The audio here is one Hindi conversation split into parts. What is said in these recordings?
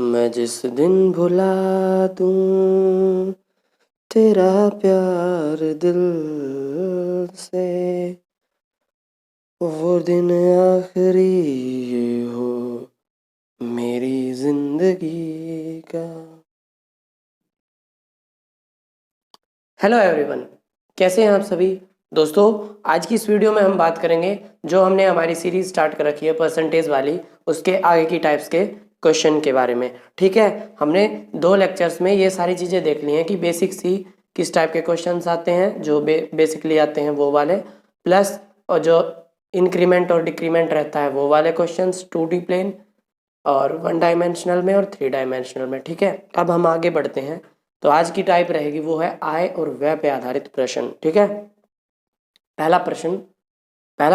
मैं जिस दिन भुला दूं तेरा प्यार दिल से, वो दिन आखिरी हो मेरी जिंदगी का। हेलो एवरीवन, कैसे हैं आप सभी दोस्तों। आज की इस वीडियो में हम बात करेंगे जो हमने हमारी सीरीज स्टार्ट कर रखी है परसेंटेज वाली, उसके आगे की टाइप्स के क्वेश्चन के बारे में। ठीक है, हमने 2 लेक्चर्स में ये सारी चीज़ें देख ली हैं कि बेसिक सी किस टाइप के क्वेश्चंस आते हैं, जो बेसिकली आते हैं वो वाले, प्लस और जो इंक्रीमेंट और डिक्रीमेंट रहता है वो वाले क्वेश्चंस 2D प्लेन और 1 डायमेंशनल में और 3 डायमेंशनल में। ठीक है, अब हम आगे बढ़ते हैं। तो आज की टाइप रहेगी वो है आय और व्यय पे आधारित प्रश्न। ठीक है, पहला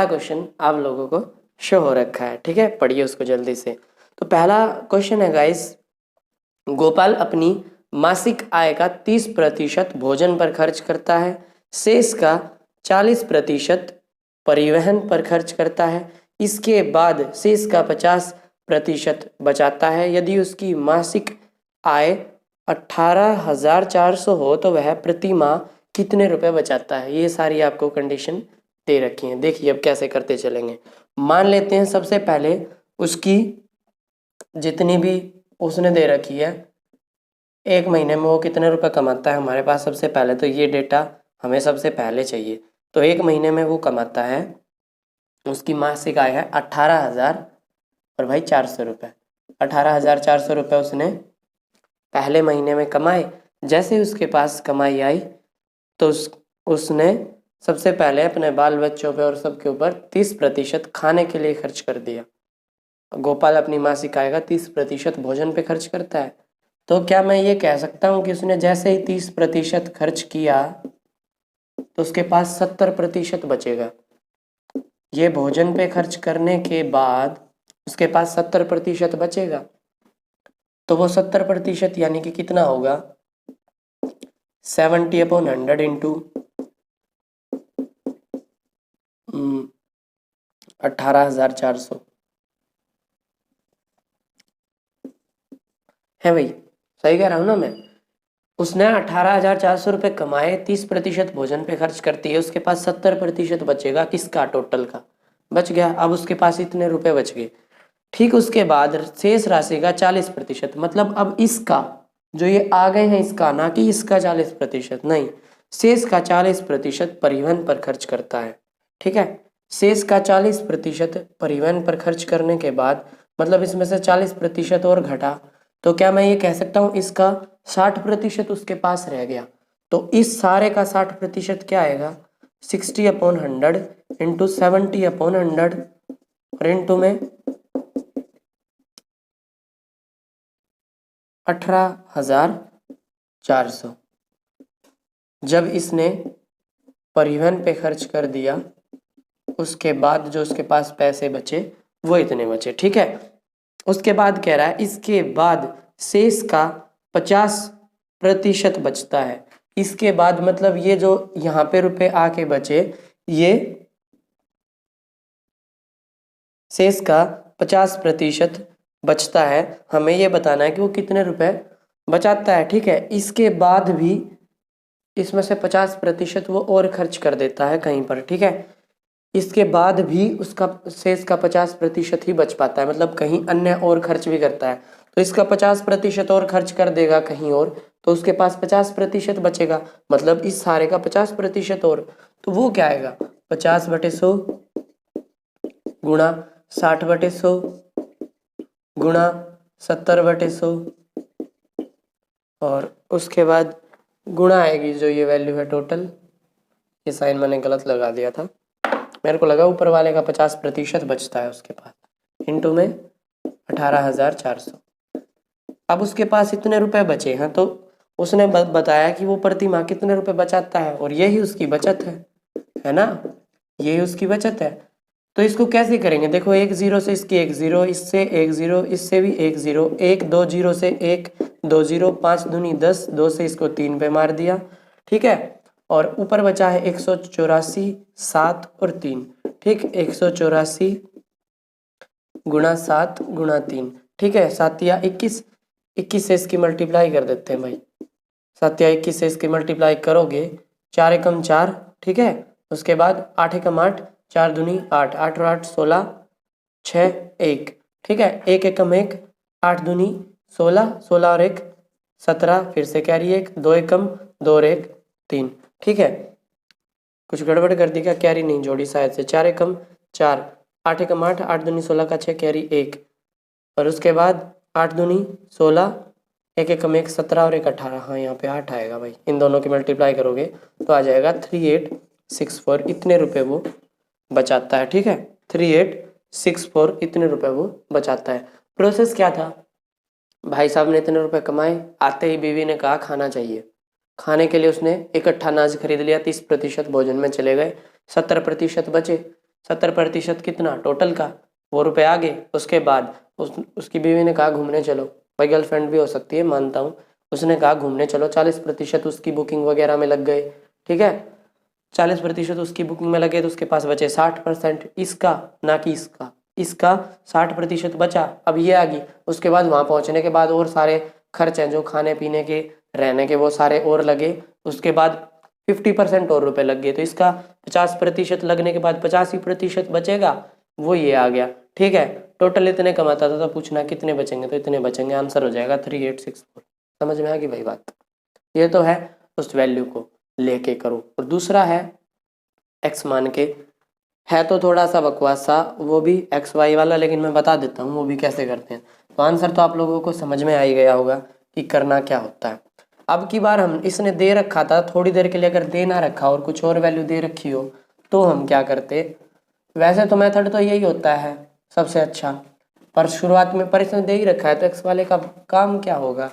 क्वेश्चन आप लोगों को शो हो रखा है। ठीक है, पढ़िए उसको जल्दी से। तो पहला क्वेश्चन है गाइस, गोपाल अपनी मासिक आय का 30% भोजन पर खर्च करता है, शेष का 40% परिवहन पर खर्च करता है, इसके बाद शेष का 50% बचाता है। यदि उसकी मासिक आय 18,400 हो तो वह प्रति माह कितने रुपए बचाता है। ये सारी आपको कंडीशन दे रखी हैं। देखिए अब कैसे करते चलेंगे। मान लेते हैं सबसे पहले उसकी जितनी भी उसने दे रखी है, एक महीने में वो कितने रुपए कमाता है हमारे पास। सबसे पहले तो ये डेटा हमें सबसे पहले चाहिए। तो एक महीने में वो कमाता है, उसकी मासिक आय है 18,000 और भाई 400 रुपये। 18,400 रुपये उसने पहले महीने में कमाए। जैसे उसके पास कमाई आई तो उसने सबसे पहले अपने बाल बच्चों पे और सबके ऊपर 30% खाने के लिए खर्च कर दिया। गोपाल अपनी मासिक आय का 30% भोजन पे खर्च करता है। तो क्या मैं ये कह सकता हूँ कि उसने जैसे ही 30% खर्च किया तो उसके पास 70% बचेगा। ये भोजन पे खर्च करने के बाद उसके पास 70% बचेगा। तो वो 70% यानी कि कितना होगा, 70/100 इंटू 18,400 है भाई। सही कह रहा हूँ ना मैं। उसने 18,400 रुपये कमाए, 30% भोजन पे खर्च करती है, उसके पास 70% बचेगा। किसका? टोटल का बच गया। अब उसके पास इतने रुपए बच गए। ठीक, उसके बाद शेष राशि का 40%, मतलब अब इसका जो ये आ गए हैं इसका, ना कि इसका 40% नहीं, शेष का 40% परिवहन पर खर्च करता है। ठीक है, शेष का 40% परिवहन पर खर्च करने के बाद मतलब इसमें से 40% और घटा, तो क्या मैं ये कह सकता हूँ इसका 60% उसके पास रह गया। तो इस सारे का 60% क्या आएगा, 60/100 इंटू 70/100 और इंटू में 18,400। जब इसने परिवहन पे खर्च कर दिया उसके बाद जो उसके पास पैसे बचे वो इतने बचे। ठीक है, उसके बाद कह रहा है इसके बाद शेष का 50% बचता है। इसके बाद मतलब ये जो यहाँ पे रुपए आके बचे, ये शेष का 50% बचता है। हमें ये बताना है कि वो कितने रुपए बचाता है। ठीक है, इसके बाद भी इसमें से 50% वो और खर्च कर देता है कहीं पर। ठीक है, इसके बाद भी उसका शेष का 50% ही बच पाता है, मतलब कहीं अन्य और खर्च भी करता है तो इसका 50% और खर्च कर देगा कहीं और, तो उसके पास 50% बचेगा। मतलब इस सारे का 50% और, तो वो क्या आएगा, 50/100 गुणा 60/100 गुणा 70/100 और उसके बाद गुणा आएगी जो ये वैल्यू है टोटल। ये साइन मैंने गलत लगा दिया था, मेरे को लगा ऊपर वाले का 50% बचता है उसके पास, इंटू में 18,400। अब उसके पास इतने रुपए बचे हैं तो उसने बताया कि वो प्रति माह कितने रुपए बचाता है, और यही उसकी बचत है ना, यही उसकी बचत है। तो इसको कैसे करेंगे, देखो एक जीरो से इसकी एक जीरो, इससे एक जीरो, इससे भी एक जीरो, एक दो जीरो से एक दो जीरो, 5 दूनी 10, 2 से इसको 3 पे मार दिया। ठीक है, और ऊपर बचा है 184, 7 और 3। ठीक, 184 गुणा 7 गुणा 3। ठीक है, 7 या 21, 21 से इसकी मल्टीप्लाई कर देते हैं भाई। 7 या 21 से इसकी मल्टीप्लाई करोगे, 4 एकम 4, ठीक है। उसके बाद 8 एकम 8, 4 दूनी 8, 8 और 8 16, 6 1, ठीक है। 1 एकम 1, 8 दूनी 16, 16 और 1 17, फिर से कैरी 1, 2 एकम 2 और 1 3, ठीक है। कुछ गड़बड़ कर दी क्या? कैरी नहीं जोड़ी शायद से। 4 एकम 4, 8 एकम 8, 8 दूनी 16 का 6, कैरी 1, और उसके बाद 8 दूनी 16, 1 एकम 1 17 और 1 18, हाँ यहाँ पे 8 आएगा भाई। इन दोनों की मल्टीप्लाई करोगे तो आ जाएगा 3864, इतने रुपए वो बचाता है, ठीक है। 3864 इतने रुपए वो बचाता है। प्रोसेस क्या था? भाई साहब ने इतने रुपए कमाए, आते ही बीवी ने कहा खाना चाहिए। खाने के लिए उसने इकट्ठा अनाज खरीद लिया, 30% भोजन में चले गए, 70% बचे। 70% कितना टोटल का? वो रुपए आ गए। उसके बाद उसकी बीवी ने कहा घूमने चलो, भाई गर्लफ्रेंड भी हो सकती है मानता हूँ। उसने कहा घूमने चलो, 40% उसकी बुकिंग वगैरह में लग गए, ठीक है। 40% उसकी बुकिंग में लगे तो उसके पास बचे 60% इसका, ना कि इसका। इसका 60% बचा। अब ये आ गई। उसके बाद वहां पहुंचने के बाद और सारे खर्च हैं जो खाने पीने के रहने के, वो सारे और लगे। उसके बाद 50% और रुपए लग गए, तो इसका 50% लगने के बाद 85% बचेगा, वो ये आ गया, ठीक है। टोटल इतने कमाता था तो पूछना कितने बचेंगे, तो इतने बचेंगे, आंसर हो जाएगा 3864। समझ में आ गई भाई बात? ये तो है उस वैल्यू को लेके करो। और दूसरा है एक्स मान के, है तो थोड़ा सा बकवास सा वो भी एक्स वाई वाला, लेकिन मैं बता देता हूँ वो भी कैसे करते हैं। तो आंसर तो आप लोगों को समझ में आ ही गया होगा कि करना क्या होता है। अब की बार हम इसने दे रखा था थोड़ी देर के लिए, अगर दे ना रखा और कुछ और वैल्यू दे रखी हो तो हम क्या करते? वैसे तो मेथड तो यही होता है सबसे अच्छा, पर शुरुआत में पर इसने दे ही रखा है तो एक्स वाले का काम क्या होगा?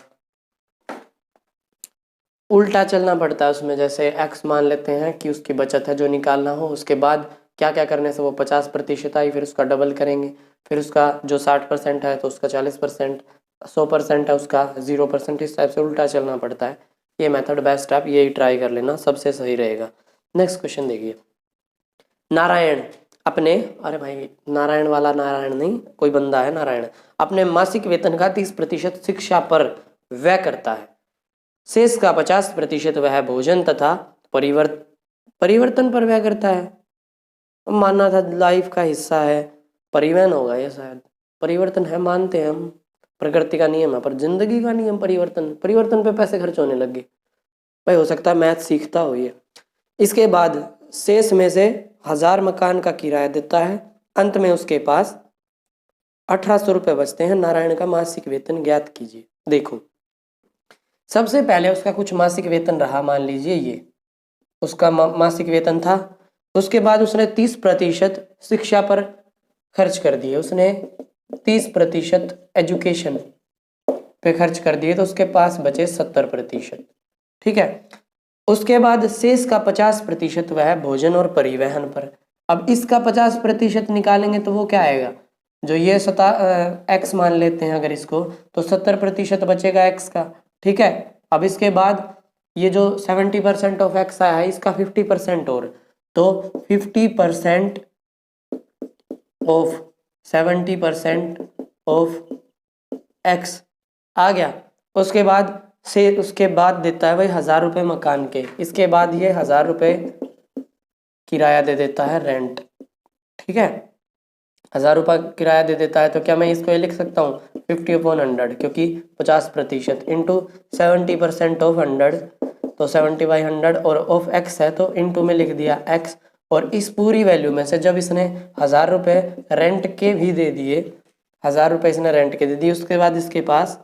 उल्टा चलना पड़ता है उसमें। जैसे एक्स मान लेते हैं कि उसकी बचत है जो निकालना हो, उसके बाद क्या क्या करने से वो 50% आई, फिर उसका डबल करेंगे, फिर उसका जो 60% है तो उसका 40%, 100% है उसका 0%, इस टाइप से उल्टा चलना पड़ता है। ये मेथड बेस्ट, आप यही ट्राई कर लेना, सबसे सही रहेगा। नेक्स्ट क्वेश्चन देखिए। नारायण अपने, अरे भाई नारायण वाला नारायण नहीं, कोई बंदा है नारायण, अपने मासिक वेतन का 30% शिक्षा पर व्यय करता है। शेष का 50% वह भोजन तथा परिवर्तन पर व्यय करता है। मानना था लाइफ का हिस्सा है, परिवहन होगा ये शायद। परिवर्तन है मानते हैं हम, प्रकृति का नियम है, पर जिंदगी का नियम परिवर्तन पे पैसे खर्च होने लगे। भाई हो सकता है मैथ सीखता हो ये। इसके बाद शेष में से 1000 मकान का किराया देता है। अंत में उसके पास 1800 रुपये बचते हैं। नारायण का मासिक वेतन ज्ञात कीजिए। देखो सबसे पहले उसका कुछ मासिक वेतन रहा, मान लीजिए ये उसका मासिक वेतन था। उसके बाद उसने 30% शिक्षा पर खर्च कर दिए, उसने 30% एजुकेशन पे खर्च कर दिए, तो उसके पास बचे 70%, ठीक है। उसके बाद शेष का 50% वह भोजन और परिवहन पर। अब इसका 50% निकालेंगे तो वो क्या आएगा? जो ये एक्स मान लेते हैं अगर इसको, तो 70% बचेगा एक्स का, ठीक है। अब इसके बाद ये जो 70% ऑफ एक्स आया है इसका 50% और, तो 50% ऑफ 70% ऑफ एक्स आ गया। उसके बाद देता है भाई 1000 रुपये मकान के। इसके बाद ये 1000 रुपये किराया दे देता है, रेंट, ठीक है। 1000 रुपये किराया दे देता है, तो क्या मैं इसको ये लिख सकता हूँ 50/100, क्योंकि 50% इंटू 70% ऑफ 100, तो 70/100, और ऑफ एक्स है तो इंटू में लिख दिया एक्स। और इस पूरी वैल्यू में से जब इसने 1000 रुपये रेंट के भी दे दिए, 1000 रुपये इसने रेंट के दे दिए, उसके बाद इसके पास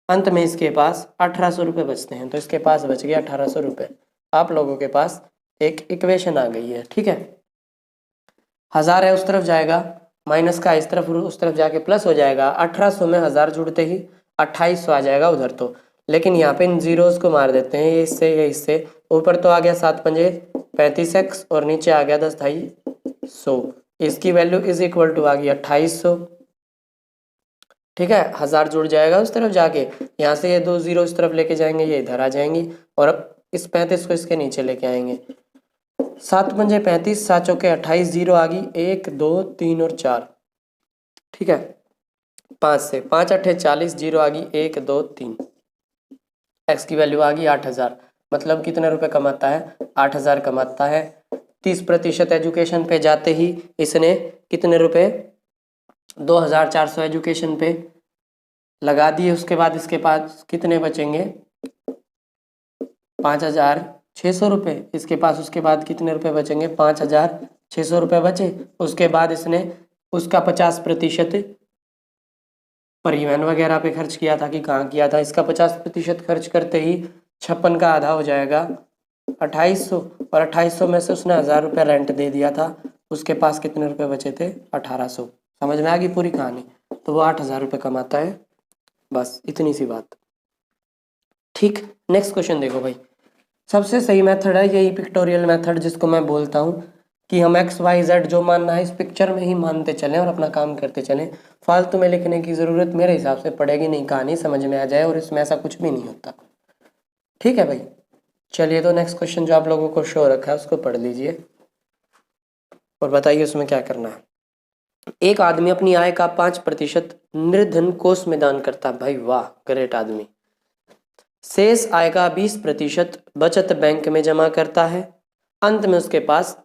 अंत में इसके पास 1800 रुपये बचते हैं, तो इसके पास बच गया 1800 रुपये। आप लोगों के पास एक इक्वेशन आ गई है, ठीक है। 1000 है उस तरफ जाएगा, माइनस का इस तरफ उस तरफ जाके प्लस हो जाएगा। 1800 में 1000 जुड़ते ही 2800 आ जाएगा उधर तो, लेकिन यहाँ पे इन जीरोस को मार देते हैं, ये इससे ऊपर तो आ गया 7 पंजे 35x और नीचे आ गया 10 ढाई 100। इसकी वैल्यू इज इक्वल टू आ गई 2800, ठीक है। 1000 जुड़ जाएगा उस तरफ जाके, यहाँ से ये 2 जीरो इस तरफ लेके जाएंगे, ये इधर आ जाएंगी, और अब इस 35 को इसके नीचे लेके आएंगे। 7 पंजे 35, 7 चौके 28, जीरो आ गई 1 2 3 और 4, ठीक है। 5 से 5 अट्ठे 40, 0 आ गई 1 2 3, एक्स की वैल्यू आ गई 8000। मतलब कितने रुपए कमाता है? 8000 कमाता है। 30% एजुकेशन पे जाते ही इसने कितने रुपए? 2400 एजुकेशन पे लगा दिए। उसके बाद इसके पास कितने बचेंगे? 5600 रुपये इसके पास। उसके बाद कितने रुपए बचेंगे? 5600 रुपये बचे। उसके बाद इसने उसका 50% परिवहन वगैरह पे खर्च किया था कि कहाँ किया था? इसका 50% खर्च करते ही 56 का आधा हो जाएगा 2800, और 2800 में से उसने 1000 रुपये रेंट दे दिया था। उसके पास कितने रुपए बचे थे? 1800। समझ में आ गई पूरी कहानी? तो वो 8000 रुपये कमाता है। बस इतनी सी बात। ठीक, नेक्स्ट क्वेश्चन देखो भाई। सबसे सही मेथड है यही पिक्टोरियल मेथड, जिसको मैं बोलता हूँ कि हम एक्स वाई जेड जो मानना है इस पिक्चर में ही मानते चलें और अपना काम करते चलें। फालतू में लिखने की ज़रूरत मेरे हिसाब से पड़ेगी नहीं, कहानी समझ में आ जाए, और इसमें ऐसा कुछ भी नहीं होता। ठीक है भाई, चलिए तो नेक्स्ट क्वेश्चन जो आप लोगों को शो रखा है उसको पढ़ लीजिए और बताइए उसमें क्या करना है। एक आदमी अपनी आय का 5% निर्धन कोष में दान करता। भाई वाह, ग्रेट आदमी। शेष आय का 20% बचत बैंक में जमा करता है। अंत में उसके पास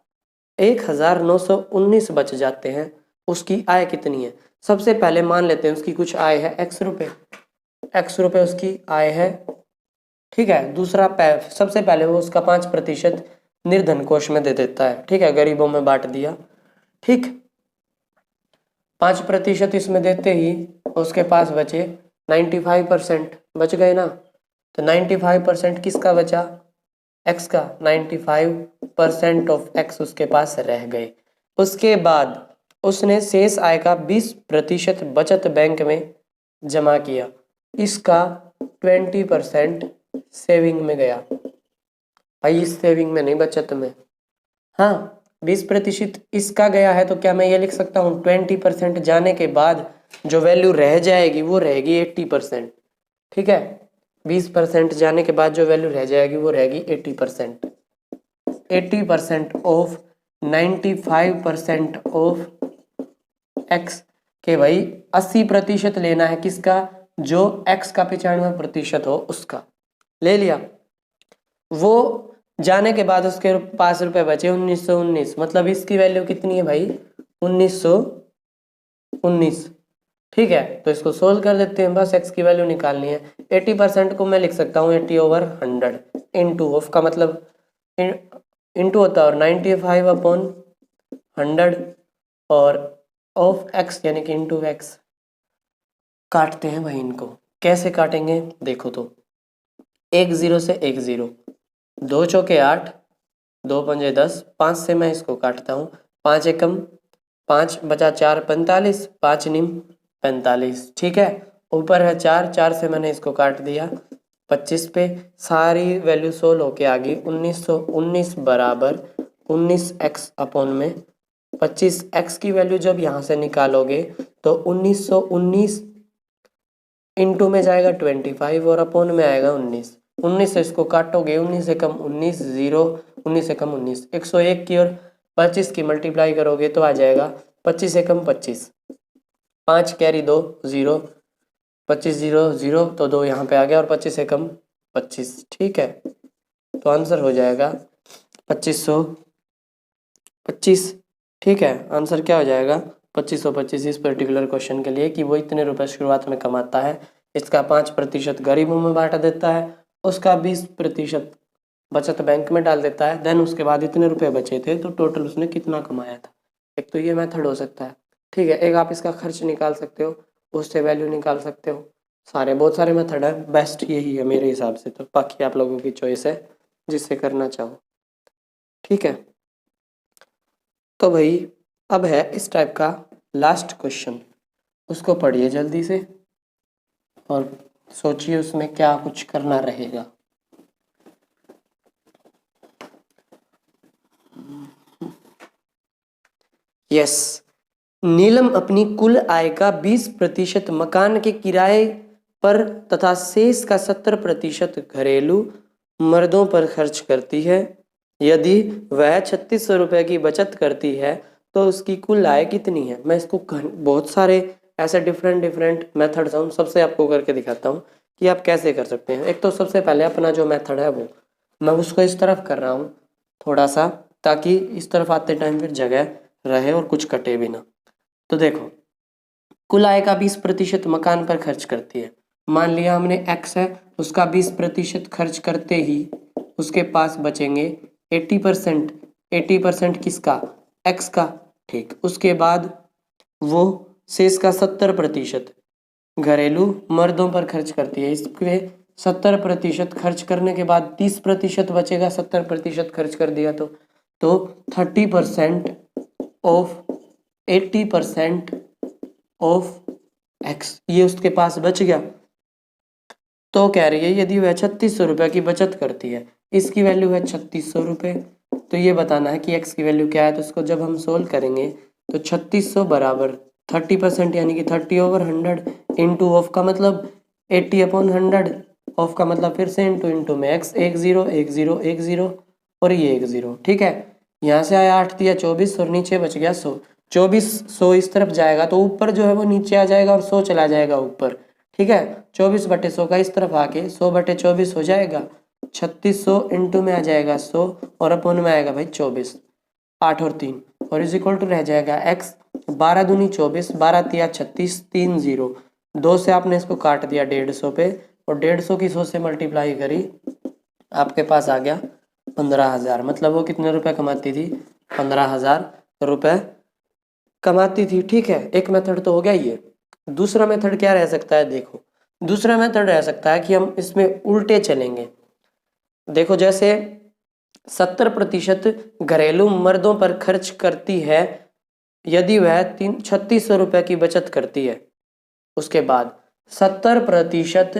1919 बच जाते हैं। उसकी आय कितनी है? सबसे पहले मान लेते हैं उसकी कुछ आय है x रुपये। x रुपये उसकी आय है, ठीक है। दूसरा सबसे पहले वो उसका 5% निर्धन कोष में दे देता है, ठीक है, गरीबों में बांट दिया। ठीक, 5% इसमें देते ही उसके पास बचे 95% बच गए ना। तो 95% किसका बचा? x का। 95% ऑफ x उसके पास रह गए। उसके बाद उसने शेष आय का 20% बचत बैंक में जमा किया। इसका 20% सेविंग में गया। भाई इस सेविंग में नहीं, बचत में। हाँ, 20% इसका गया है तो क्या मैं ये लिख सकता हूँ 20% जाने के बाद जो वैल्यू रह जाएगी वो रहेगी 80%। ठीक है, 20% जाने के बाद जो वैल्यू रह जाएगी वो रहेगी 80%। 80% ऑफ 95% ऑफ x के भाई 80% लेना है किसका? जो x का 95% हो उसका। ले लिया। वो जाने के बाद उसके पास रुपए बचे 1919। मतलब इसकी वैल्यू कितनी है भाई? 1919। ठीक है, तो इसको सोल्व कर देते हैं। बस x की वैल्यू निकालनी है। 80% को मैं लिख सकता हूँ 80/100 इंटू ऑफ का मतलब इंटू होता है और 95/100 और ऑफ x यानी कि इंटू x। काटते हैं भाई इनको। कैसे काटेंगे देखो तो। 1 0 से 1 0, 2 चौके 8, 2 पंजे 10, 5 से मैं इसको काटता हूँ। 5 एकम 5 बचा 4 45, 5 निम 45। ठीक है, ऊपर है 4, 4 से मैंने इसको काट दिया 25 पे। सारी वैल्यू सोल्व होके आ गई 1919 बराबर 19x अपॉन में 25। x की वैल्यू जब यहाँ से निकालोगे तो 1919 इंटू में जाएगा 25 और अपॉन में आएगा 19। 19 से इसको काटोगे 19 एकम 19, 0 19 एकम 19, 101 की और 25 की मल्टीप्लाई करोगे तो आ जाएगा 25 एकम 25, 5 कैरी 2 0, 25 0 0 तो 2 यहाँ पे आ गया और 25 एकम 25। ठीक है, तो आंसर हो जाएगा 2525। ठीक है, आंसर क्या हो जाएगा? 2525 इस पर्टिकुलर क्वेश्चन के लिए कि वो इतने रुपए शुरुआत में कमाता है। इसका 5% गरीबों में बांट देता है, उसका 20% बचत बैंक में डाल देता है। देन उसके बाद इतने रुपए बचे थे तो टोटल उसने कितना कमाया था। एक तो ये मेथड हो सकता है, ठीक है। एक आप इसका खर्च निकाल सकते हो, उससे वैल्यू निकाल सकते हो। बहुत सारे मेथड है, बेस्ट यही है मेरे हिसाब से। तो बाकी आप लोगों की चॉइस है जिससे करना चाहो। ठीक है, तो भाई अब है इस टाइप का लास्ट क्वेश्चन, उसको पढ़िए जल्दी से और सोचिए उसमें क्या कुछ करना रहेगा। यस, नीलम अपनी कुल आय का 20% मकान के किराए पर तथा शेष का 70% घरेलू मर्दों पर खर्च करती है। यदि वह 3600 रुपये की बचत करती है तो उसकी कुल आय कितनी है? मैं इसको बहुत सारे ऐसे डिफरेंट डिफरेंट मेथड्स हैं, उन सबसे आपको करके दिखाता हूँ कि आप कैसे कर सकते हैं। एक तो सबसे पहले अपना जो मेथड है वो मैं उसको इस तरफ कर रहा हूँ थोड़ा सा, ताकि इस तरफ आते टाइम फिर जगह रहे और कुछ कटे भी ना। तो देखो, कुल आय का 20% मकान पर खर्च करती है। मान लिया हमने x है, उसका 20% खर्च करते ही उसके पास बचेंगे 80%। 80% किसका? x का। ठीक, उसके बाद वो शेष का 70% घरेलू मर्दों पर खर्च करती है। इसके 70% खर्च करने के बाद 30% बचेगा। 70% खर्च कर दिया तो 30% ऑफ 80% ऑफ एक्स, ये उसके पास बच गया। तो कह रही है यदि वह 3600 रुपये की बचत करती है, इसकी वैल्यू है 3600 रुपये, तो ये बताना है कि एक्स की वैल्यू क्या है। तो इसको जब हम सोल्व करेंगे तो 3600 बराबर 30% यानी कि 30/100 इंटू ऑफ का मतलब 80/100, ऑफ का मतलब फिर से इंटू में एक्स 10 10 10 और ये 10। ठीक है, यहाँ से आया 8 दिया 24 और नीचे बच गया 100। 2400 इस तरफ जाएगा तो ऊपर जो है वो नीचे आ जाएगा और 100 चला जाएगा ऊपर। ठीक है, 24/100 का इस तरफ आके 100/24 हो जाएगा। 3600 इंटू में आ जाएगा 100 और अपन में आएगा भाई 24, 8 और 3 और इज इक्वल टू रह जाएगा x। 12 दूनी 24, 12 तिया 36, 3 0। 2 से आपने इसको काट दिया 150 पे और 150 की 100 से मल्टीप्लाई करी, आपके पास आ गया 15,000। मतलब वो कितने रुपए कमाती थी? 15,000 रुपए कमाती थी। ठीक है, एक मेथड तो हो गया ये। दूसरा मेथड क्या रह सकता है? देखो, दूसरा मेथड रह सकता है कि हम इसमें उल्टे चलेंगे। देखो, जैसे 70% घरेलू मर्दों पर खर्च करती है, यदि वह 3600 रुपये की बचत करती है, उसके बाद 70%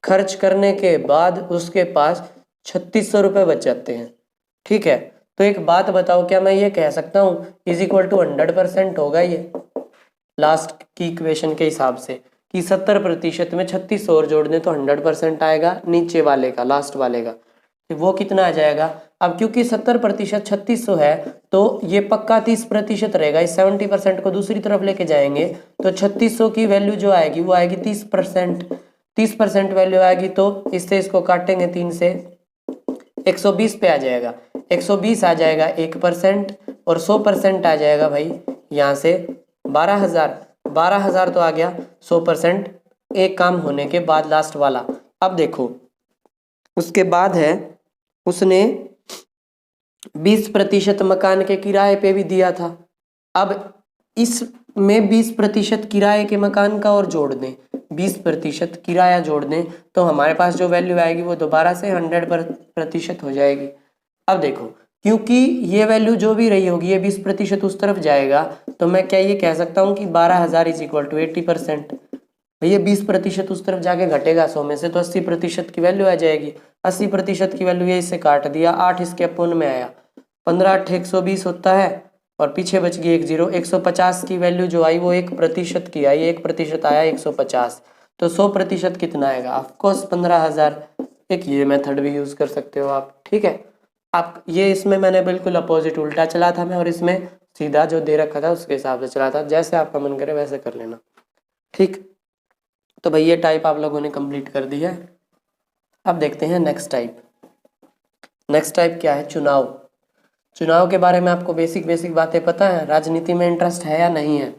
खर्च करने के बाद उसके पास 3600 रुपये बच जाते हैं। ठीक है, तो एक बात बताओ, क्या मैं ये कह सकता हूँ इज इक्वल टू 100% होगा ये लास्ट की इक्वेशन के हिसाब से कि 70% में 3600 और जोड़ दें तो 100% आएगा नीचे वाले का, लास्ट वाले का। तो वो कितना आ जाएगा? अब क्योंकि 70% 3600 है तो ये पक्का 30% रहेगा। इस 70% को दूसरी तरफ लेके जाएंगे तो 3600 की वैल्यू जो आएगी वो आएगी 30%। 30% वैल्यू आएगी तो इससे इसको काटेंगे 3 से, 120 पे आ जाएगा। 120 आ जाएगा 1% और 100% आ जाएगा भाई यहाँ से 12,000। 12,000 तो आ गया 100% एक काम होने के बाद लास्ट वाला। अब देखो, उसके बाद है उसने 20% मकान के किराए पे भी दिया था। अब इसमें 20% किराए के मकान का और जोड़ दें, 20% किराया जोड़ दें तो हमारे पास जो वैल्यू आएगी वो दोबारा से 100% हो जाएगी। अब देखो, क्योंकि ये वैल्यू जो भी रही होगी ये 20% उस तरफ जाएगा, तो मैं क्या ये कह सकता हूँ कि 12,000 इज इक्वल टू 80%। ये 20% उस तरफ जाके घटेगा 100 में से तो 80% की वैल्यू आ जाएगी। 80% की वैल्यू ये इससे काट दिया, 8 इसके अपोन में आया, 15 8 120 होता है और पीछे बच गई 10। 150 की वैल्यू जो आई वो 1% की आई, 1% आया 150, तो 100% कितना आएगा? ऑफकोर्स 15,000। एक ये मेथड भी यूज कर सकते हो आप। ठीक है, आप ये इसमें मैंने बिल्कुल अपोजिट उल्टा चला था मैं, और इसमें सीधा जो दे रखा था उसके हिसाब से चला था। जैसे आपका मन करे वैसे कर लेना। ठीक, तो भाई ये टाइप आप लोगों ने कंप्लीट कर दी है। अब देखते हैं नेक्स्ट टाइप। नेक्स्ट टाइप क्या है? चुनाव। चुनाव के बारे में आपको बेसिक बेसिक बातें पता है? राजनीति में इंटरेस्ट है या नहीं है?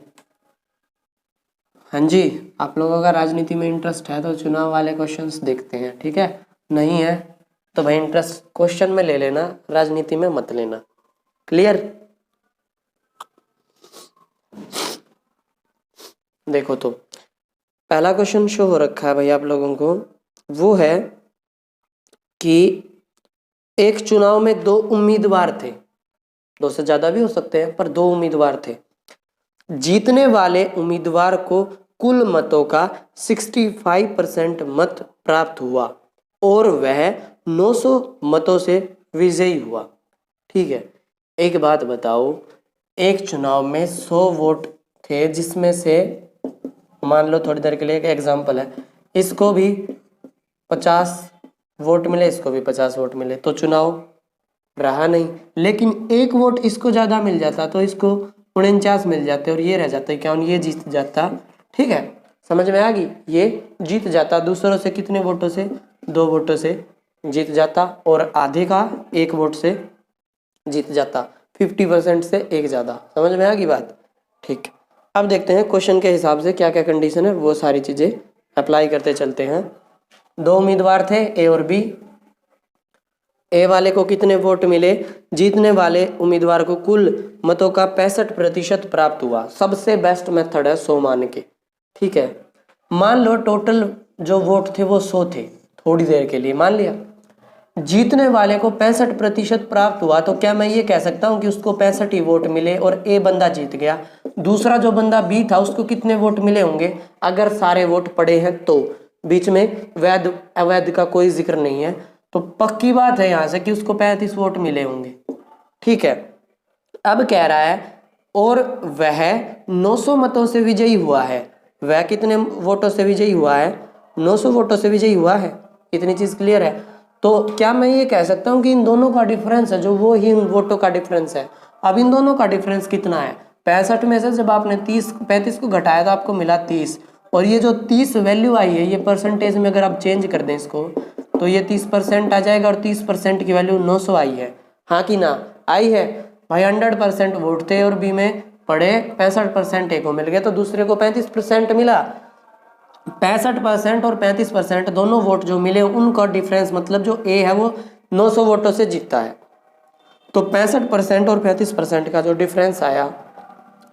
हाँ जी, आप लोगों का राजनीति में इंटरेस्ट है तो चुनाव वाले क्वेश्चंस देखते हैं। ठीक है, नहीं है तो भाई इंटरेस्ट क्वेश्चन में ले लेना, राजनीति में मत लेना। क्लियर? देखो, तो पहला क्वेश्चन शो हो रखा है भाई आप लोगों को, वो है कि एक चुनाव में 2 उम्मीदवार थे, 2 से ज्यादा भी हो सकते हैं पर 2 उम्मीदवार थे। जीतने वाले उम्मीदवार को कुल मतों का 65% मत प्राप्त हुआ और वह 900 मतों से विजयी हुआ। ठीक है, एक बात बताओ, एक चुनाव में 100 वोट थे जिसमें से मान लो थोड़ी देर के लिए एक एग्जांपल है, इसको भी 50 वोट मिले, इसको भी 50 वोट मिले, तो चुनाव रहा नहीं। लेकिन 1 वोट इसको ज़्यादा मिल जाता तो इसको 49 मिल जाते और ये रह जाता 51, ये जीत जाता। ठीक है, समझ में आ गई, ये जीत जाता दूसरों से कितने वोटों से, 2 वोटों से जीत जाता और आधे का 1 वोट से जीत जाता, 50% से एक ज़्यादा। समझ में आ गई बात। ठीक, अब देखते हैं क्वेश्चन के हिसाब से क्या क्या कंडीशन है, वो सारी चीज़ें अप्लाई करते चलते हैं। 2 उम्मीदवार थे ए और बी। ए वाले को कितने वोट मिले, जीतने वाले उम्मीदवार को कुल मतों का 65% प्राप्त हुआ। सबसे बेस्ट मेथड है 100 मान के। ठीक है, मान लो टोटल जो वोट थे वो 100 थे, थोड़ी देर के लिए मान लिया। जीतने वाले को 65% प्राप्त हुआ, तो क्या मैं ये कह सकता हूँ कि उसको 65 ही वोट मिले और ए बंदा जीत गया। दूसरा जो बंदा बी था उसको कितने वोट मिले होंगे, अगर सारे वोट पड़े हैं तो, बीच में वैध अवैध का कोई जिक्र नहीं है, तो पक्की बात है यहाँ से कि उसको 35 वोट मिले होंगे। ठीक है, अब कह रहा है और वह 900 मतों से विजयी हुआ है। वह कितने वोटों से विजयी हुआ है, 900 वोटों से विजयी हुआ है। इतनी चीज क्लियर है। तो क्या मैं ये कह सकता हूँ कि इन दोनों का डिफरेंस है जो वो ही इन वोटों का डिफरेंस है। अब इन दोनों का डिफरेंस कितना है, 65 में से जब आपने 35 को घटाया तो आपको मिला 30, और ये जो 30 वैल्यू आई है ये परसेंटेज में अगर आप चेंज कर दें इसको तो ये 30% आ जाएगा और 30% की वैल्यू 900 आई है। हाँ कि ना, आई है भाई। 100% वोट थे और बी में पड़े 65% ए को मिल गया, तो दूसरे को 35% मिला। 65% और 35% दोनों वोट जो मिले उनका डिफरेंस, मतलब जो ए है वो 900 वोटों से जीतता है। तो 65% और 35% का जो डिफरेंस आया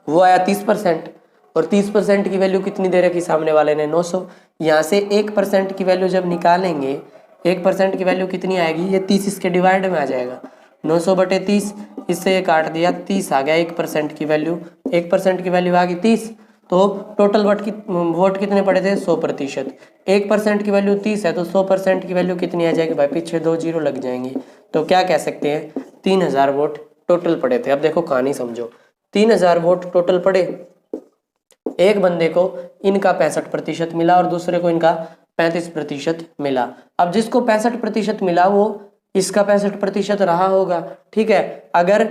वो आया 30%, और 30% की वैल्यू कितनी दे रखी सामने वाले ने, 900। यहाँ से 1% की वैल्यू जब निकालेंगे, 1% की वैल्यू कितनी आएगी, ये 30 इसके डिवाइड में आ जाएगा, 900/30, इससे ये काट दिया, 30 आ गया 1% की वैल्यू। 1% की वैल्यू आ गई 30, तो टोटल वोट कितने पड़े थे, 100%। 1% की वैल्यू 30 है तो 100% की वैल्यू कितनी आ जाएगी भाई, पीछे 2 जीरो लग जाएंगी, तो क्या कह सकते हैं 3000 वोट टोटल पड़े थे। अब देखो कहानी समझो, 3000 वोट टोटल पड़े, एक बंदे को इनका 65% मिला और दूसरे को इनका 35% मिला। अब जिसको 65% मिला वो इसका 65% रहा होगा। ठीक है, अगर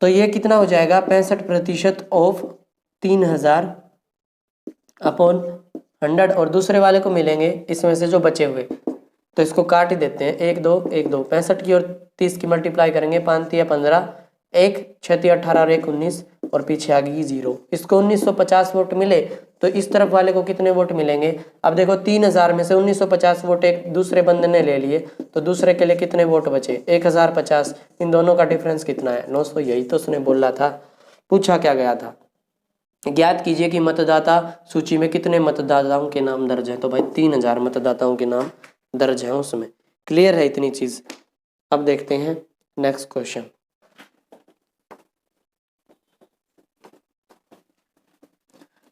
तो ये कितना हो जाएगा, 65% ऑफ 3000 अपॉन 100, और दूसरे वाले को मिलेंगे इसमें से जो बचे हुए, तो इसको काट ही देते हैं, 1 2 1 2, 65 की और 30 की मल्टीप्लाई करेंगे, 5 या 15, 1 6 18 और 1 19, और पीछे आ गई 0। इसको 1950 वोट मिले, तो इस तरफ वाले को कितने वोट मिलेंगे। अब देखो 3000 में से 1950 वोट एक दूसरे बंदे ने ले लिए, तो दूसरे के लिए कितने वोट बचे, 1050। इन दोनों का डिफरेंस कितना है, 900। यही तो उसने बोला था, पूछा क्या गया था, ज्ञात कीजिए कि मतदाता सूची में कितने मतदाताओं के नाम दर्ज हैं। तो भाई 3000 मतदाताओं के नाम दर्ज हैं उसमें। क्लियर है इतनी चीज। अब देखते हैं नेक्स्ट क्वेश्चन।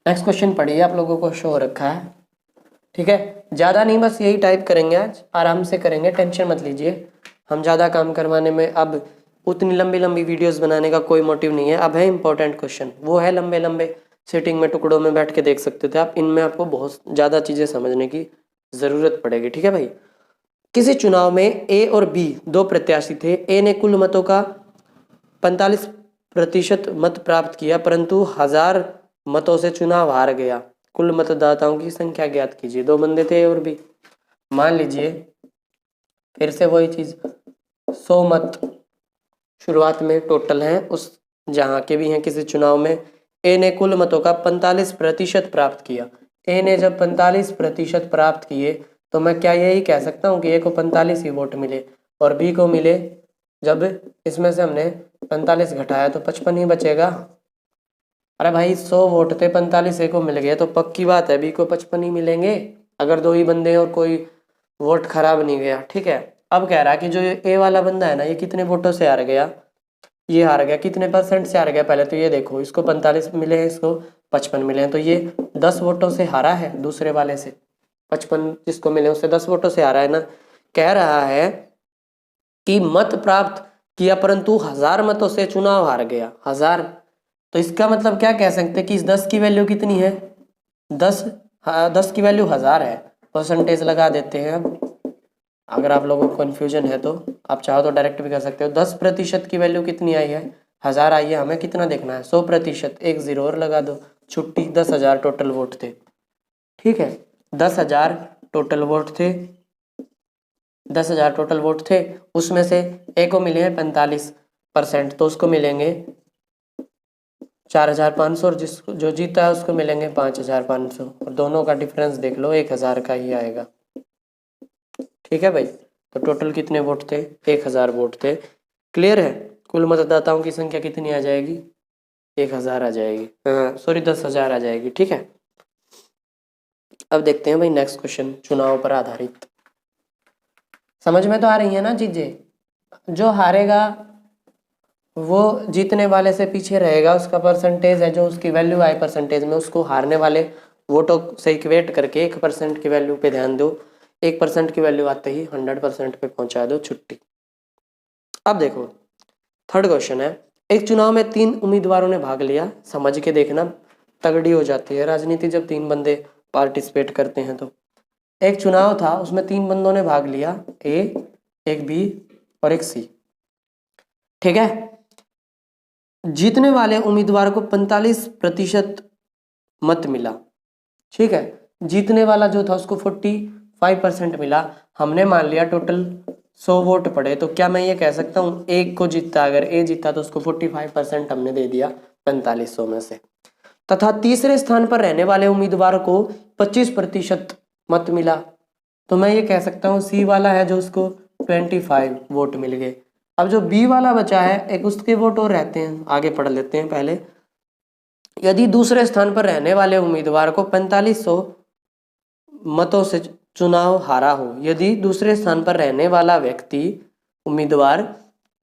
नेक्स्ट क्वेश्चन पढ़िए, आप लोगों को शो हो रखा है। ठीक है, ज़्यादा नहीं, बस यही टाइप करेंगे आज, आराम से करेंगे, टेंशन मत लीजिए। हम ज़्यादा काम करवाने में, अब उतनी लंबी लंबी वीडियोस बनाने का कोई मोटिव नहीं है। अब है इंपॉर्टेंट क्वेश्चन, वो है लंबे लंबे सीटिंग में टुकड़ों में बैठ के देख सकते थे आप, इनमें आपको बहुत ज़्यादा चीज़ें समझने की ज़रूरत पड़ेगी। ठीक है भाई, किसी चुनाव में ए और बी दो प्रत्याशी थे। ए ने कुल मतों का 45% मत प्राप्त किया, परंतु 1000 मतों से चुनाव हार गया। कुल मतदाताओं की संख्या ज्ञात कीजिए। दो बंदे थे ए और बी, मान लीजिए फिर से वही चीज, 100 मत शुरुआत में टोटल हैं, उस जहाँ के भी हैं किसी चुनाव में। ए ने कुल मतों का 45% प्राप्त किया। ए ने जब 45% प्राप्त किए, तो मैं क्या यही कह सकता हूँ कि ए को 45 ही वोट मिले और बी को मिले, जब इसमें से हमने 45 घटाया तो 55 ही बचेगा। अरे भाई 100 वोट थे, 45 ए को मिल गए, तो पक्की बात है बी को 55 ही मिलेंगे, अगर दो ही बंदे हैं और कोई वोट खराब नहीं गया। ठीक है, अब कह रहा है कि जो ए वाला बंदा है ना, ये कितने वोटों से हार गया, ये हार गया कितने परसेंट से हार गया। पहले तो ये देखो, इसको 45 मिले हैं, इसको 55 मिले हैं, तो ये 10 वोटों से हारा है दूसरे वाले से। 55 जिसको मिले उससे 10 वोटों से हारा है ना। कह रहा है कि मत प्राप्त किया परंतु 1000 मतों से चुनाव हार गया। 1000, तो इसका मतलब क्या कह सकते हैं कि इस 10 की वैल्यू कितनी है, 10 की वैल्यू 1000 है। परसेंटेज लगा देते हैं। अब अगर आप लोगों को कन्फ्यूजन है तो आप चाहो तो डायरेक्ट भी कर सकते हो। 10% की वैल्यू कितनी आई है, 1000 आई है, हमें कितना देखना है 100%, एक जीरो और लगा दो, छुट्टी। 10,000 टोटल वोट थे, ठीक है, 10,000 टोटल वोट थे, 10,000 टोटल वोट थे, उसमें से ए को मिले हैं 45%, तो उसको मिलेंगे 4,500 और जिसको जो जीता है उसको मिलेंगे 5,500, और दोनों का डिफरेंस देख लो 1,000 का ही आएगा। ठीक है भाई, तो टोटल कितने वोट थे, 1,000 वोट थे। क्लियर है, कुल मतदाताओं की संख्या कितनी आ जाएगी, 1,000 आ जाएगी, सॉरी 10,000 आ जाएगी। ठीक है, अब देखते हैं भाई नेक्स्ट क्वेश्चन, चुनाव पर आधारित। समझ में तो आ रही है ना चीजें। जो हारेगा वो जीतने वाले से पीछे रहेगा, उसका परसेंटेज है जो उसकी वैल्यू आई परसेंटेज में, उसको हारने वाले वोटों से इक्वेट करके 1% की वैल्यू पे ध्यान दो, 1% की वैल्यू आते ही 100% पे पहुंचा दो, छुट्टी। अब देखो थर्ड क्वेश्चन है, एक चुनाव में 3 उम्मीदवारों ने भाग लिया, समझ के देखना, तगड़ी हो जाती है राजनीति जब 3 बंदे पार्टिसिपेट करते हैं। तो एक चुनाव था, उसमें 3 बंदों ने भाग लिया, ए, एक बी और एक सी। ठीक है, जीतने वाले उम्मीदवार को 45% मत मिला। ठीक है, जीतने वाला जो था उसको 45% मिला। हमने मान लिया टोटल 100 वोट पड़े, तो क्या मैं ये कह सकता हूँ एक को जीता, अगर ए जीता तो उसको 45% हमने दे दिया 4500 में से। तथा तीसरे स्थान पर रहने वाले उम्मीदवार को 25% मत मिला, तो मैं ये कह सकता हूँ सी वाला है जो उसको 25 वोट मिल गए। अब जो बी वाला बचा है, एक उसके वोट और रहते हैं, आगे पढ़ लेते हैं पहले। यदि दूसरे स्थान पर रहने वाले उम्मीदवार को 4500 मतों से चुनाव हारा हो, यदि दूसरे स्थान पर रहने वाला व्यक्ति उम्मीदवार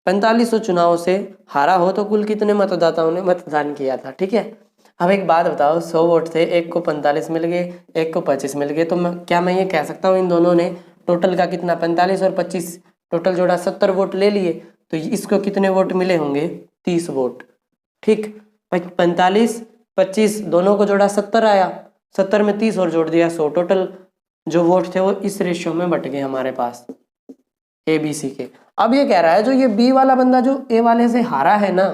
4500 चुनाव से हारा हो, तो कुल कितने मतदाताओं ने मतदान किया था। ठीक है, अब एक बात बताओ, 100 वोट थे, एक को 45 मिल गए, एक को 25 मिल गए, तो क्या मैं ये कह सकता हूँ इन दोनों ने टोटल का कितना 45 और 25 टोटल जोड़ा 70 वोट ले लिए, तो इसको कितने वोट मिले होंगे 30 वोट। ठीक, 45 25 दोनों को जोड़ा 70 आया, 70 में 30 और जोड़ दिया 100, टोटल जो वोट थे वो इस रेशियो में बट गए हमारे पास ए बी सी के। अब ये कह रहा है जो ये बी वाला बंदा जो ए वाले से हारा है ना,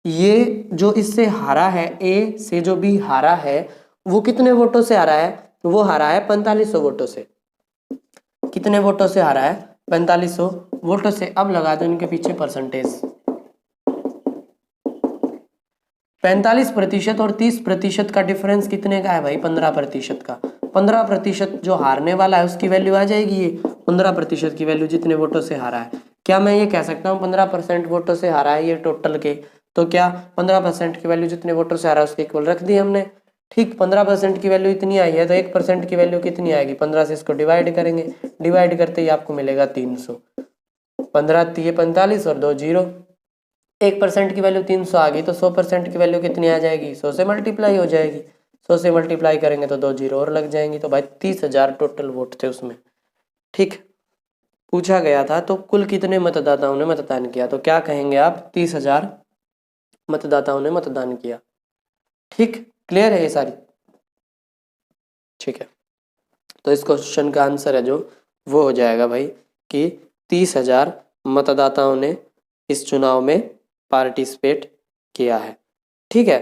ये जो इससे हारा है, ए से जो बी हारा है, वो कितने वोटों से हारा है, वो हारा है 4500 वोटों से। कितने वोटों से हारा है, 4500 वोटों से। अब लगा दो इनके पीछे परसेंटेज, 45% और 30% का डिफरेंस कितने का है भाई, 15% का। 15% जो हारने वाला है उसकी वैल्यू आ जाएगी, ये 15% की वैल्यू जितने वोटों से हारा है। क्या मैं ये कह सकता हूँ 15% वोटों से हारा है ये टोटल के, तो क्या 15% की वैल्यू जितने वोटों से हारा है उसके इक्वल रख दी हमने। ठीक, 15% की वैल्यू इतनी आई है, तो 1% की वैल्यू कितनी आएगी, 15 से इसको डिवाइड करेंगे, डिवाइड करते ही आपको मिलेगा 300। 15 3 45 और 2 0, 1% की वैल्यू 300 आ गई, तो 100% की वैल्यू कितनी आ जाएगी, 100 से मल्टीप्लाई हो जाएगी। 100 से मल्टीप्लाई करेंगे तो 2 जीरो और लग जाएंगी, तो भाई 30,000 टोटल वोट थे उसमें। ठीक, पूछा गया था तो कुल कितने मतदाताओं ने मतदान किया, तो क्या कहेंगे आप, 30,000 मतदाताओं ने मतदान किया। ठीक, क्लियर है ये सारी। ठीक है, तो इस क्वेश्चन का आंसर है जो वो हो जाएगा भाई कि 30,000 मतदाताओं ने इस चुनाव में पार्टिसिपेट किया है। ठीक है,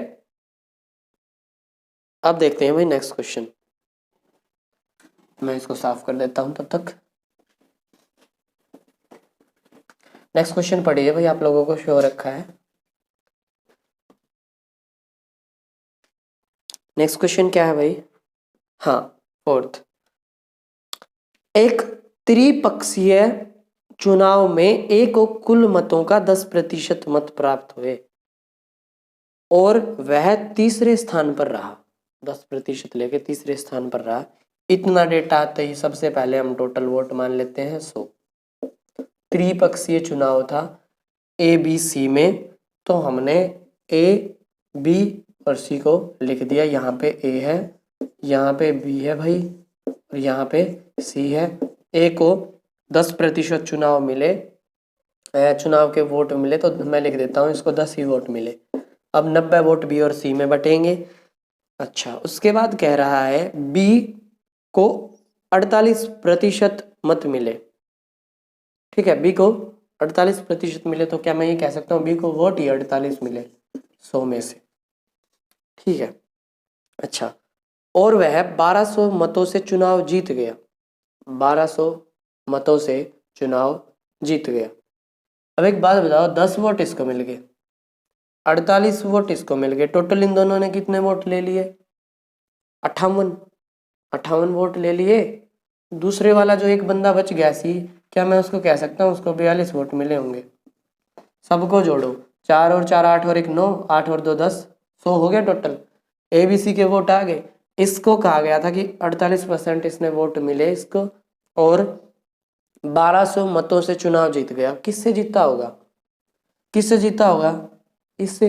अब देखते हैं भाई नेक्स्ट क्वेश्चन। मैं इसको साफ कर देता हूं तब तक। नेक्स्ट क्वेश्चन पढ़िए भाई, आप लोगों को शो रखा है। नेक्स्ट क्वेश्चन क्या है भाई, हाँ फोर्थ, एक त्रिपक्षीय चुनाव में ए को कुल मतों का 10% मत प्राप्त हुए और वह तीसरे स्थान पर रहा, 10% लेके तीसरे स्थान पर रहा। इतना डेटा आते ही सबसे पहले हम टोटल वोट मान लेते हैं 100। त्रिपक्षीय चुनाव था ए बी सी में, तो हमने ए बी और सी को लिख दिया, यहाँ पे ए है, यहाँ पे बी है भाई, और यहाँ पे सी है। ए को 10% चुनाव मिले, चुनाव के वोट मिले, तो मैं लिख देता हूँ इसको 10 ही वोट मिले। अब 90 वोट बी और सी में बटेंगे। अच्छा, उसके बाद कह रहा है बी को 48% मत मिले। ठीक है, बी को 48% मिले तो क्या मैं ये कह सकता हूँ बी को वोट ही 48 मिले 100 में से, ठीक है। अच्छा, और वह 1200 मतों से चुनाव जीत गया, 1200 मतों से चुनाव जीत गया। अब एक बात बताओ, 10 वोट इसको मिल गए, 48 वोट इसको मिल गए, टोटल इन दोनों ने कितने वोट ले लिए? 58 वोट ले लिए। दूसरे वाला जो एक बंदा बच गया सी, क्या मैं उसको कह सकता हूँ उसको 42 वोट मिले होंगे? सबको जोड़ो, 4 और 4 8 और 1 9, 8 और 2 10, 100 हो गया टोटल। ABC के वोट आ गए। इसको कहा गया था कि 48% इसने वोट मिले इसको, और 1200 मतों से चुनाव जीत गया। किससे जीता होगा? किससे जीता होगा? इससे।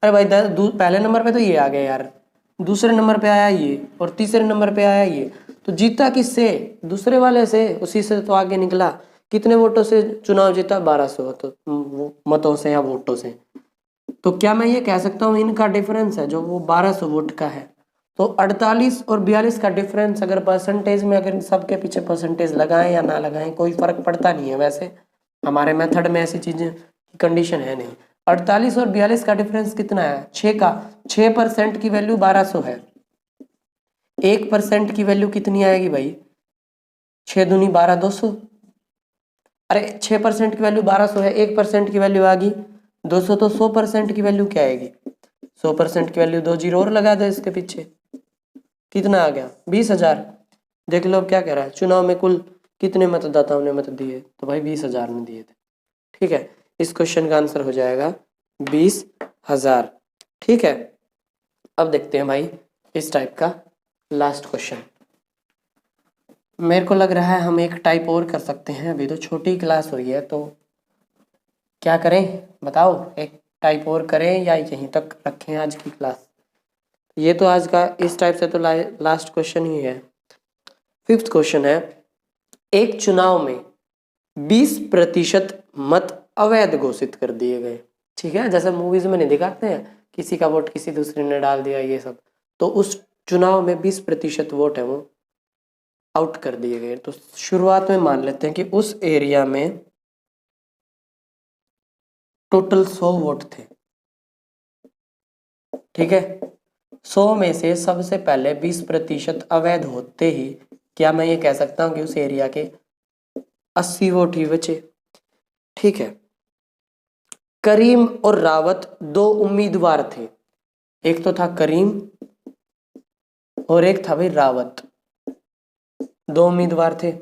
अरे भाई पहले नंबर पे तो ये आ गया यार, दूसरे नंबर पे आया ये, और तीसरे नंबर पे आया ये, तो जीता किससे? दूसरे वाले से, उसी से तो आगे निकला। कितने वोटों से चुनाव जीता? 1200 मतों से या वोटों से। तो क्या मैं ये कह सकता हूँ इनका डिफरेंस है जो वो 1200 वोट का है? तो 48 और 42 का डिफरेंस अगर परसेंटेज में, अगर सबके पीछे परसेंटेज लगाएं या ना लगाएं कोई फर्क पड़ता नहीं है। वैसे हमारे मेथड में ऐसी चीजें कंडीशन है नहीं। 48 और 42 का डिफरेंस कितना है? 6 का। 6% की वैल्यू 1200 है, 1% की वैल्यू कितनी आएगी भाई? 6 दूनी 12, 200। अरे 6% की वैल्यू 1200 है, 1% की वैल्यू आ गई 200, तो 100% की वैल्यू क्या आएगी? 100% की वैल्यू 2 जीरो और लगा दो इसके पीछे, कितना आ गया? 20,000। देख लो अब क्या कह रहा है, चुनाव में कुल कितने मतदाताओं ने मत दिए? तो भाई 20,000 ने दिए थे, ठीक है। इस क्वेश्चन का आंसर हो जाएगा 20,000, ठीक है। अब देखते हैं भाई इस टाइप का लास्ट क्वेश्चन। मेरे को लग रहा है हम एक टाइप और कर सकते हैं, अभी तो छोटी क्लास हुई है, तो क्या करें बताओ? एक टाइप और करें या यहीं तक रखें आज की क्लास? ये तो आज का इस टाइप से तो लास्ट क्वेश्चन ही है। 5th क्वेश्चन है, एक चुनाव में 20% मत अवैध घोषित कर दिए गए, ठीक है। जैसे मूवीज में नहीं दिखाते हैं किसी का वोट किसी दूसरे ने डाल दिया ये सब, तो उस चुनाव में 20% वोट है वो आउट कर दिए गए। तो शुरुआत में मान लेते हैं कि उस एरिया में टोटल 100 वोट थे, ठीक है। 100 में से सबसे पहले 20% अवैध होते ही क्या मैं ये कह सकता हूँ कि उस एरिया के 80 वोट ही बचे, ठीक है। करीम और रावत 2 उम्मीदवार थे, एक तो था करीम और एक था भाई रावत, 2 उम्मीदवार थे।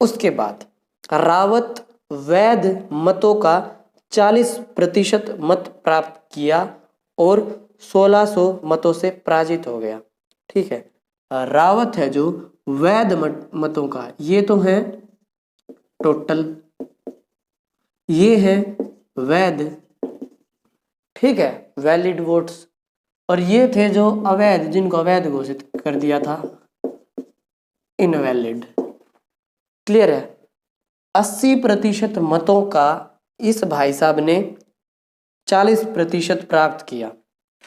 उसके बाद रावत वैध मतों का 40% मत प्राप्त किया और 1600 मतों से पराजित हो गया, ठीक है। रावत है जो वैध मतों का, ये तो है टोटल, ये है वैध, ठीक है, वैलिड वोट्स, और ये थे जो अवैध, जिनको अवैध घोषित कर दिया था, इनवैलिड। क्लियर है? 80% मतों का इस भाई साहब ने 40% प्राप्त किया,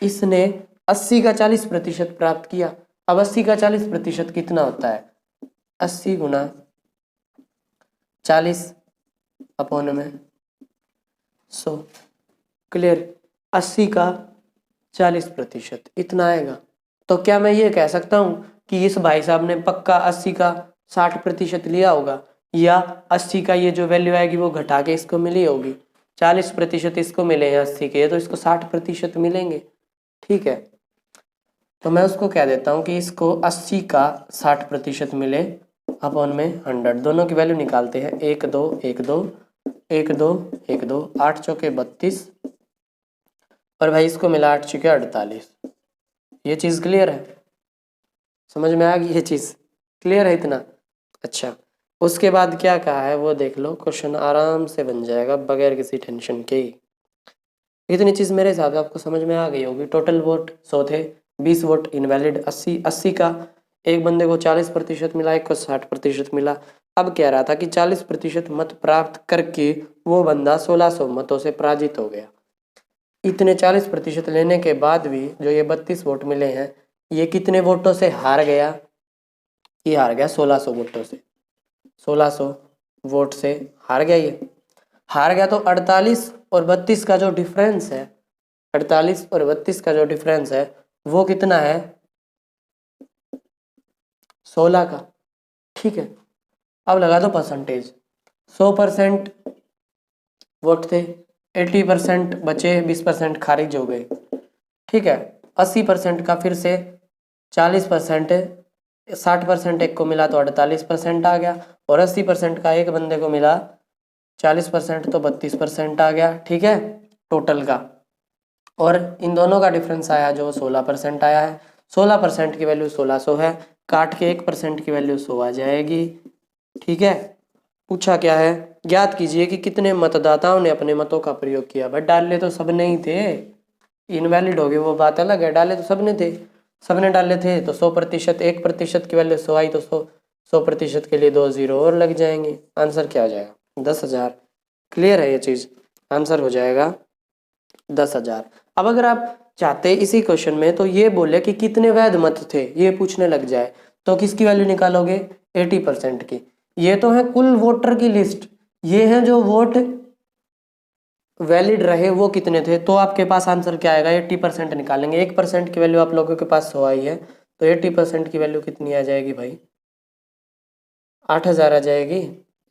इसने 80 का 40% प्राप्त किया। अब 80 का 40% कितना होता है? 80 गुना 40 अपॉन में 100। क्लियर? 80 का 40% इतना आएगा। तो क्या मैं ये कह सकता हूँ कि इस भाई साहब ने पक्का 80 का 60% लिया होगा, या 80 का ये जो वैल्यू आएगी वो घटा के इसको मिली होगी? 40% इसको मिले हैं 80 के, तो इसको 60% मिलेंगे, ठीक है। तो मैं उसको कह देता हूँ कि इसको 80 का 60% मिले अपॉन में 100। दोनों की वैल्यू निकालते हैं, 1 2 1 2 1 2 1 2, 8 चौके 32, और भाई इसको मिला 8 चौके 48। ये चीज़ क्लियर है? समझ में आ गई ये चीज़? क्लियर है इतना? अच्छा, उसके बाद क्या कहा है वो देख लो, क्वेश्चन आराम से बन जाएगा बगैर किसी टेंशन के। इतनी चीज़ मेरे हिसाब से आपको समझ में आ गई होगी। टोटल वोट 100 थे, 20 वोट इनवैलिड, 80 का एक बंदे को 40% मिला, एक को 60% मिला। अब कह रहा था कि 40% मत प्राप्त करके वो बंदा 1600 मतों से पराजित हो गया। इतने 40% लेने के बाद भी जो ये 32 वोट मिले हैं, ये कितने वोटों से हार गया? ये हार गया 1600 वोटों से, 1600 वोट से हार गया ये। हार गया तो 48 और 32 का जो डिफरेंस है, 48 और 32 का जो डिफरेंस है वो कितना है, 16 का। ठीक है, अब लगा दो परसेंटेज। 100% वोट थे, 80% बचे, 20% खारिज हो गए। ठीक है, 80% का फिर से 40%, 60% एक को मिला तो 48% आ गया, और 80% का एक बंदे को मिला, 40% तो 32% आ गया। ठीक है, टोटल का। और इन दोनों का डिफरेंस आया जो 16% आया है। 16% की वैल्यू 1600 है, काट के 1% की वैल्यू 100 आ जाएगी। ठीक है, पूछा क्या है, ज्ञात कीजिए कि कितने मतदाताओं ने अपने मतों का प्रयोग किया। बट डाले तो सब नहीं थे, इनवैलिड हो गए वो बात अलग है, डाले तो सबने थे, सबने डाले थे तो 100%, 1% की वैल्यू 100 आई तो 100% के लिए 2 जीरो और लग जाएंगे। आंसर क्या आ जाएगा, 10,000। क्लियर है ये चीज, आंसर हो जाएगा 10,000। अब अगर आप चाहते इसी क्वेश्चन में तो ये बोले कि कितने वैध मत थे, ये पूछने लग जाए, तो किसकी वैल्यू निकालोगे, 80% की। ये तो है कुल वोटर की लिस्ट, ये है जो वोट वैलिड रहे वो कितने थे, तो आपके पास आंसर क्या आएगा, 80% निकालेंगे। 1% की वैल्यू आप लोगों के पास 100 आई है, तो 80% की वैल्यू कितनी आ जाएगी भाई, 8,000 आ जाएगी।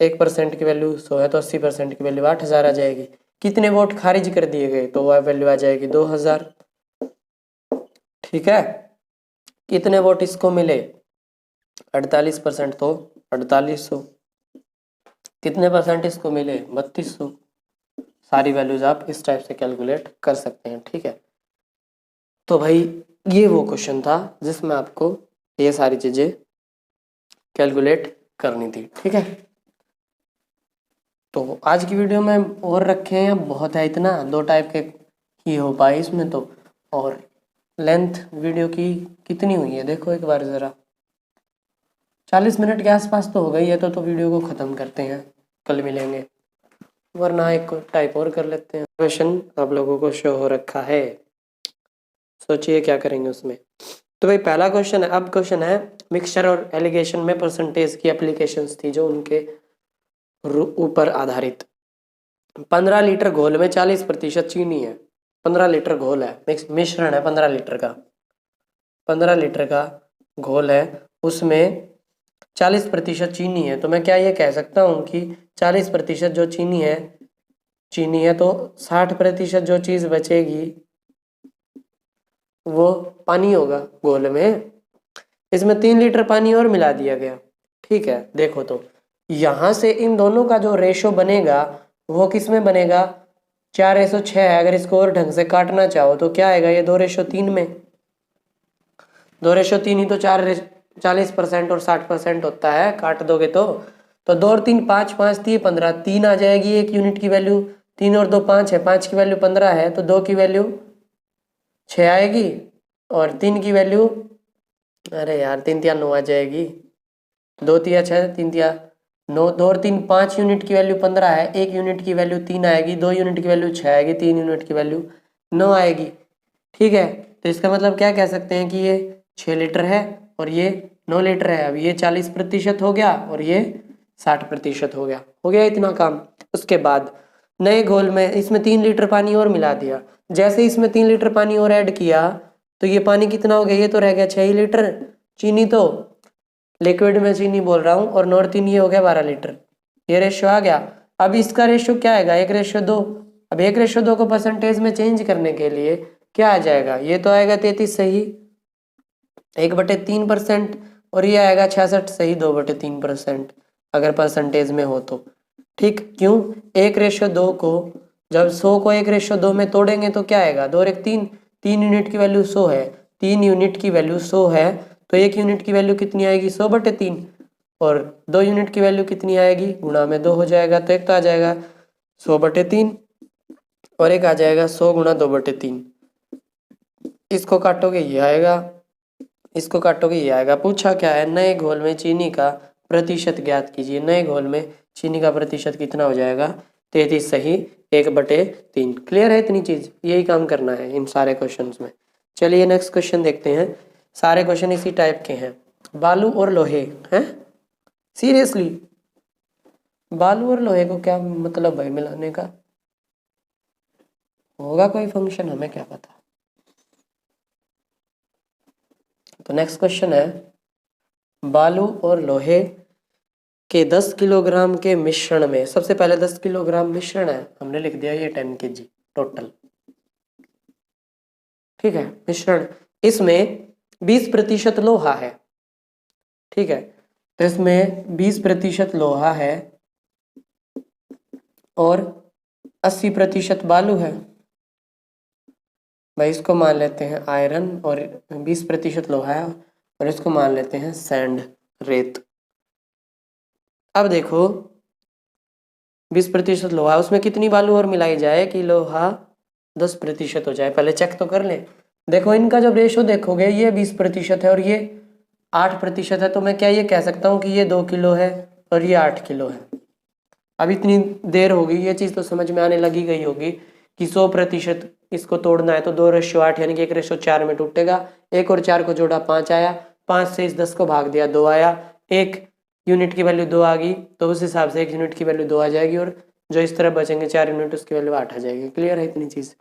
1% की वैल्यू 100 है तो 80% की वैल्यू 8,000 आ जाएगी। कितने वोट खारिज कर दिए गए, तो वह वैल्यू आ जाएगी 2,000। ठीक है, कितने वोट इसको मिले, 48%, तो 4800। कितने परसेंट इसको मिले, 3200। सारी वैल्यूज आप इस टाइप से कैलकुलेट कर सकते हैं। ठीक है, तो भाई ये वो क्वेश्चन था जिसमें आपको ये सारी चीजें कैलकुलेट करनी थी। ठीक है, तो आज की वीडियो में और रखे हैं, बहुत है इतना, 2 टाइप के ही हो पाए इसमें तो। और लेंथ वीडियो की कितनी हुई है देखो एक बार ज़रा, 40 मिनट के आसपास तो हो गई है, तो वीडियो को ख़त्म करते हैं, कल मिलेंगे, वरना एक टाइप और कर लेते हैं। क्वेश्चन आप लोगों को शो हो रखा है, सोचिए क्या करेंगे उसमें। तो भाई पहला क्वेश्चन है, अब क्वेश्चन है मिक्सचर और एलिगेशन में परसेंटेज की एप्लीकेशंस थी जो उनके ऊपर आधारित। 15 लीटर घोल में 40% चीनी है, 15 लीटर घोल है, मिश्रण है 15 लीटर का, 15 लीटर का घोल है, उसमें 40% चीनी है। तो मैं क्या ये कह सकता हूँ कि 40% जो चीनी है तो 60% जो चीज़ बचेगी वो पानी होगा घोल में। इसमें 3 लीटर पानी और मिला दिया गया। ठीक है, देखो तो यहाँ से इन दोनों का जो रेशो बनेगा वो किस में बनेगा, 4:6 है। अगर इसको और ढंग से काटना चाहो तो क्या आएगा, ये 2:3 में, 2:3 ही तो 40% और 60% होता है, काट दोगे तो 2 और 3 5, 5 3 15, 3 आ जाएगी एक यूनिट की वैल्यू, 3 और 2 5 है, 5 की वैल्यू 15 है, तो 2 की वैल्यू 6 आएगी, और 3 की वैल्यू, अरे यार 3 तिया 9 आ जाएगी, 2 तिया 6, 3 तिया 9, 2 और 3 5 यूनिट की वैल्यू 15 है, 1 यूनिट की वैल्यू 3 आएगी, 2 यूनिट की वैल्यू 6 आएगी, 3 यूनिट की वैल्यू 9 आएगी। ठीक है, तो इसका मतलब क्या कह सकते हैं कि ये 6 लीटर है और ये 9 लीटर है। अब ये 40% हो गया और ये 60% हो गया इतना काम। उसके बाद नए घोल में इसमें 3 लीटर पानी और मिला दिया। जैसे इसमें 3 लीटर पानी और ऐड किया तो ये पानी कितना हो गया, ये तो रह गया 6 ही लीटर। चीनी तो लिक्विड में चीनी बोल रहा हूँ, और 9 और 3 ये हो गया 12 लीटर, ये रेशियो आ गया। अब इसका रेशियो क्या आएगा, 1:2। अब 1:2 को परसेंटेज में चेंज करने के लिए क्या आ जाएगा, ये तो आएगा 33 सही 1/3%, और ये आएगा 66 सही 2/3%, अगर परसेंटेज में हो तो। ठीक, क्यों, 1:2 को जब 100 को 1:2 में तोड़ेंगे तो क्या आएगा, 2 और 1 3, 3 यूनिट की वैल्यू 100 है, 3 यूनिट की वैल्यू 100 है, तो 1 यूनिट की वैल्यू कितनी आएगी, 100/3, और 2 यूनिट की वैल्यू कितनी आएगी, गुणा में 2 हो जाएगा, तो एक तो आ जाएगा 100/3 और एक आ जाएगा 100 गुणा 2/3। इसको काटोगे ये आएगा, इसको काटोगे ये आएगा। पूछा क्या है, नए घोल में चीनी का प्रतिशत ज्ञात कीजिए। नए घोल में चीनी का प्रतिशत कितना हो जाएगा, 33 सही 1/3। क्लियर है इतनी चीज, यही काम करना है इन सारे क्वेश्चंस में। चलिए नेक्स्ट क्वेश्चन देखते हैं, सारे क्वेश्चन इसी टाइप के हैं। बालू और लोहे हैं, सीरियसली बालू और लोहे को क्या मतलब है मिलाने का? होगा कोई फंक्शन, हमें क्या पता। तो नेक्स्ट क्वेश्चन है, बालू और लोहे के 10 किलोग्राम के मिश्रण में, सबसे पहले 10 किलोग्राम मिश्रण है, हमने लिख दिया ये 10 kg टोटल। ठीक है, मिश्रण, इसमें 20% लोहा है। ठीक है, तो इसमें 20% लोहा है और 80% बालू है। भाई इसको मान लेते हैं आयरन, और 20% लोहा है और इसको मान लेते हैं सैंड, रेत। अब देखो 20% लोहा, उसमें कितनी बालू और मिलाई जाए कि लोहा 10% हो जाए, पहले चेक तो कर ले। देखो इनका जब रेशो देखोगे, ये 20% है और ये 8% है, तो मैं क्या ये कह सकता हूँ कि ये 2 किलो है और ये 8 किलो है। अब इतनी देर होगी, ये चीज़ तो समझ में आने लगी गई होगी कि 100% इसको तोड़ना है तो 2:8 यानी कि 1:4 में टूटेगा। 1 और 4 को जोड़ा 5 आया, 5 से इस 10 को भाग दिया 2 आया, 1 यूनिट की वैल्यू 2 आ गई, तो उस हिसाब से 1 यूनिट की वैल्यू 2 आ जाएगी, और जो इस तरह बचेंगे 4 यूनिट उसकी वैल्यू 8 आ जाएगी। क्लियर है इतनी चीज़?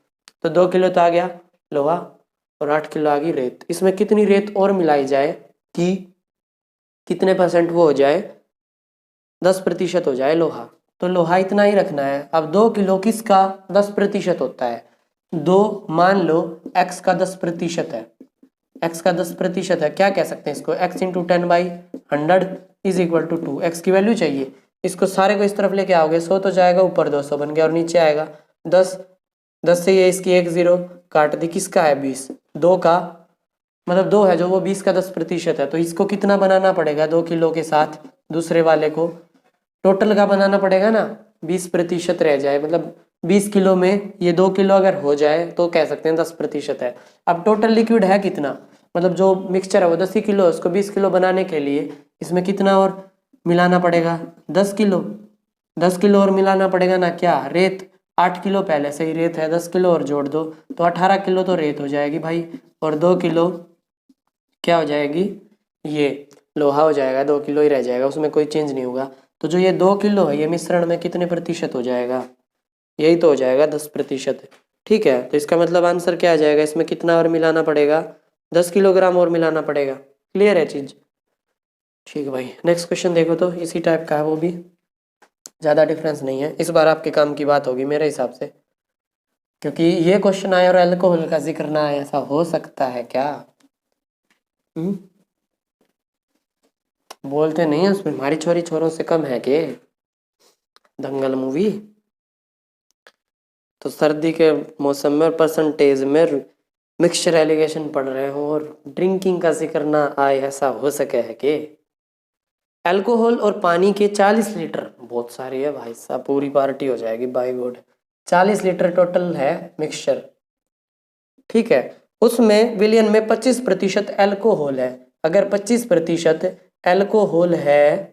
तो 2 किलो तो आ गया लोहा और 8 किलो आ गई रेत। इसमें कितनी रेत और मिलाई जाए कि कितने % वो हो जाए, 10% हो जाए लोहा। तो लोहा इतना ही रखना है। अब 2 किलो किसका 10% होता है? 2, मान लो x का 10% है, x का 10% है, क्या कह सकते हैं इसको, x into 10/100 is equal to 2। x की वैल्यू चाहिए, इसको सारे को इस तरफ लेके आओगे, 100 तो जाएगा ऊपर, 200 बन गया और नीचे आएगा 10। 10 से ये इसकी 1 0 काट दी, किसका है 20, 2 का, मतलब 2 है जो वो 20 का 10% है, तो इसको कितना बनाना पड़ेगा 2 किलो के साथ, दूसरे वाले को टोटल का बनाना पड़ेगा ना, 20% रह जाए, मतलब 20 किलो में ये 2 किलो अगर हो जाए तो कह सकते हैं 10% है। अब टोटल लिक्विड है कितना, मतलब जो मिक्सचर है वो 10 ही किलो, उसको 20 किलो बनाने के लिए इसमें कितना और मिलाना पड़ेगा, 10 किलो। 10 किलो और मिलाना पड़ेगा ना, क्या रेत 8 किलो पहले से ही रेत है, 10 किलो और जोड़ दो तो 18 किलो तो रेत हो जाएगी भाई, और 2 किलो क्या हो जाएगी, ये लोहा हो जाएगा, 2 किलो ही रह जाएगा, उसमें कोई चेंज नहीं होगा। तो जो ये 2 किलो है ये मिश्रण में कितने प्रतिशत हो जाएगा, यही तो हो जाएगा 10%। ठीक है, तो इसका मतलब आंसर क्या आ जाएगा, इसमें कितना और मिलाना पड़ेगा, 10 किलोग्राम और मिलाना पड़ेगा। क्लियर है चीज? ठीक है भाई, नेक्स्ट क्वेश्चन देखो, तो इसी टाइप का है, वो भी ज़्यादा डिफरेंस नहीं है, इस बार आपके काम की बात होगी मेरे हिसाब से, क्योंकि ये क्वेश्चन आया और अल्कोहल का जिक्र ना आया, ऐसा हो सकता है क्या? बोलते नहीं है उसमें हमारी छोरी छोरों से कम है के, दंगल मूवी। तो सर्दी के मौसम में परसेंटेज में मिक्सचर एलिगेशन पढ़ रहे हो और ड्रिंकिंग का जिक्र ना आए, ऐसा हो सके है कि? अल्कोहल और पानी के 40 लीटर, बहुत सारी है भाई साहब, पूरी पार्टी हो जाएगी बाय गॉड। 40 लीटर टोटल है मिक्सचर। ठीक है, उसमें विलियन में 25% अल्कोहल है। अगर 25% अल्कोहल है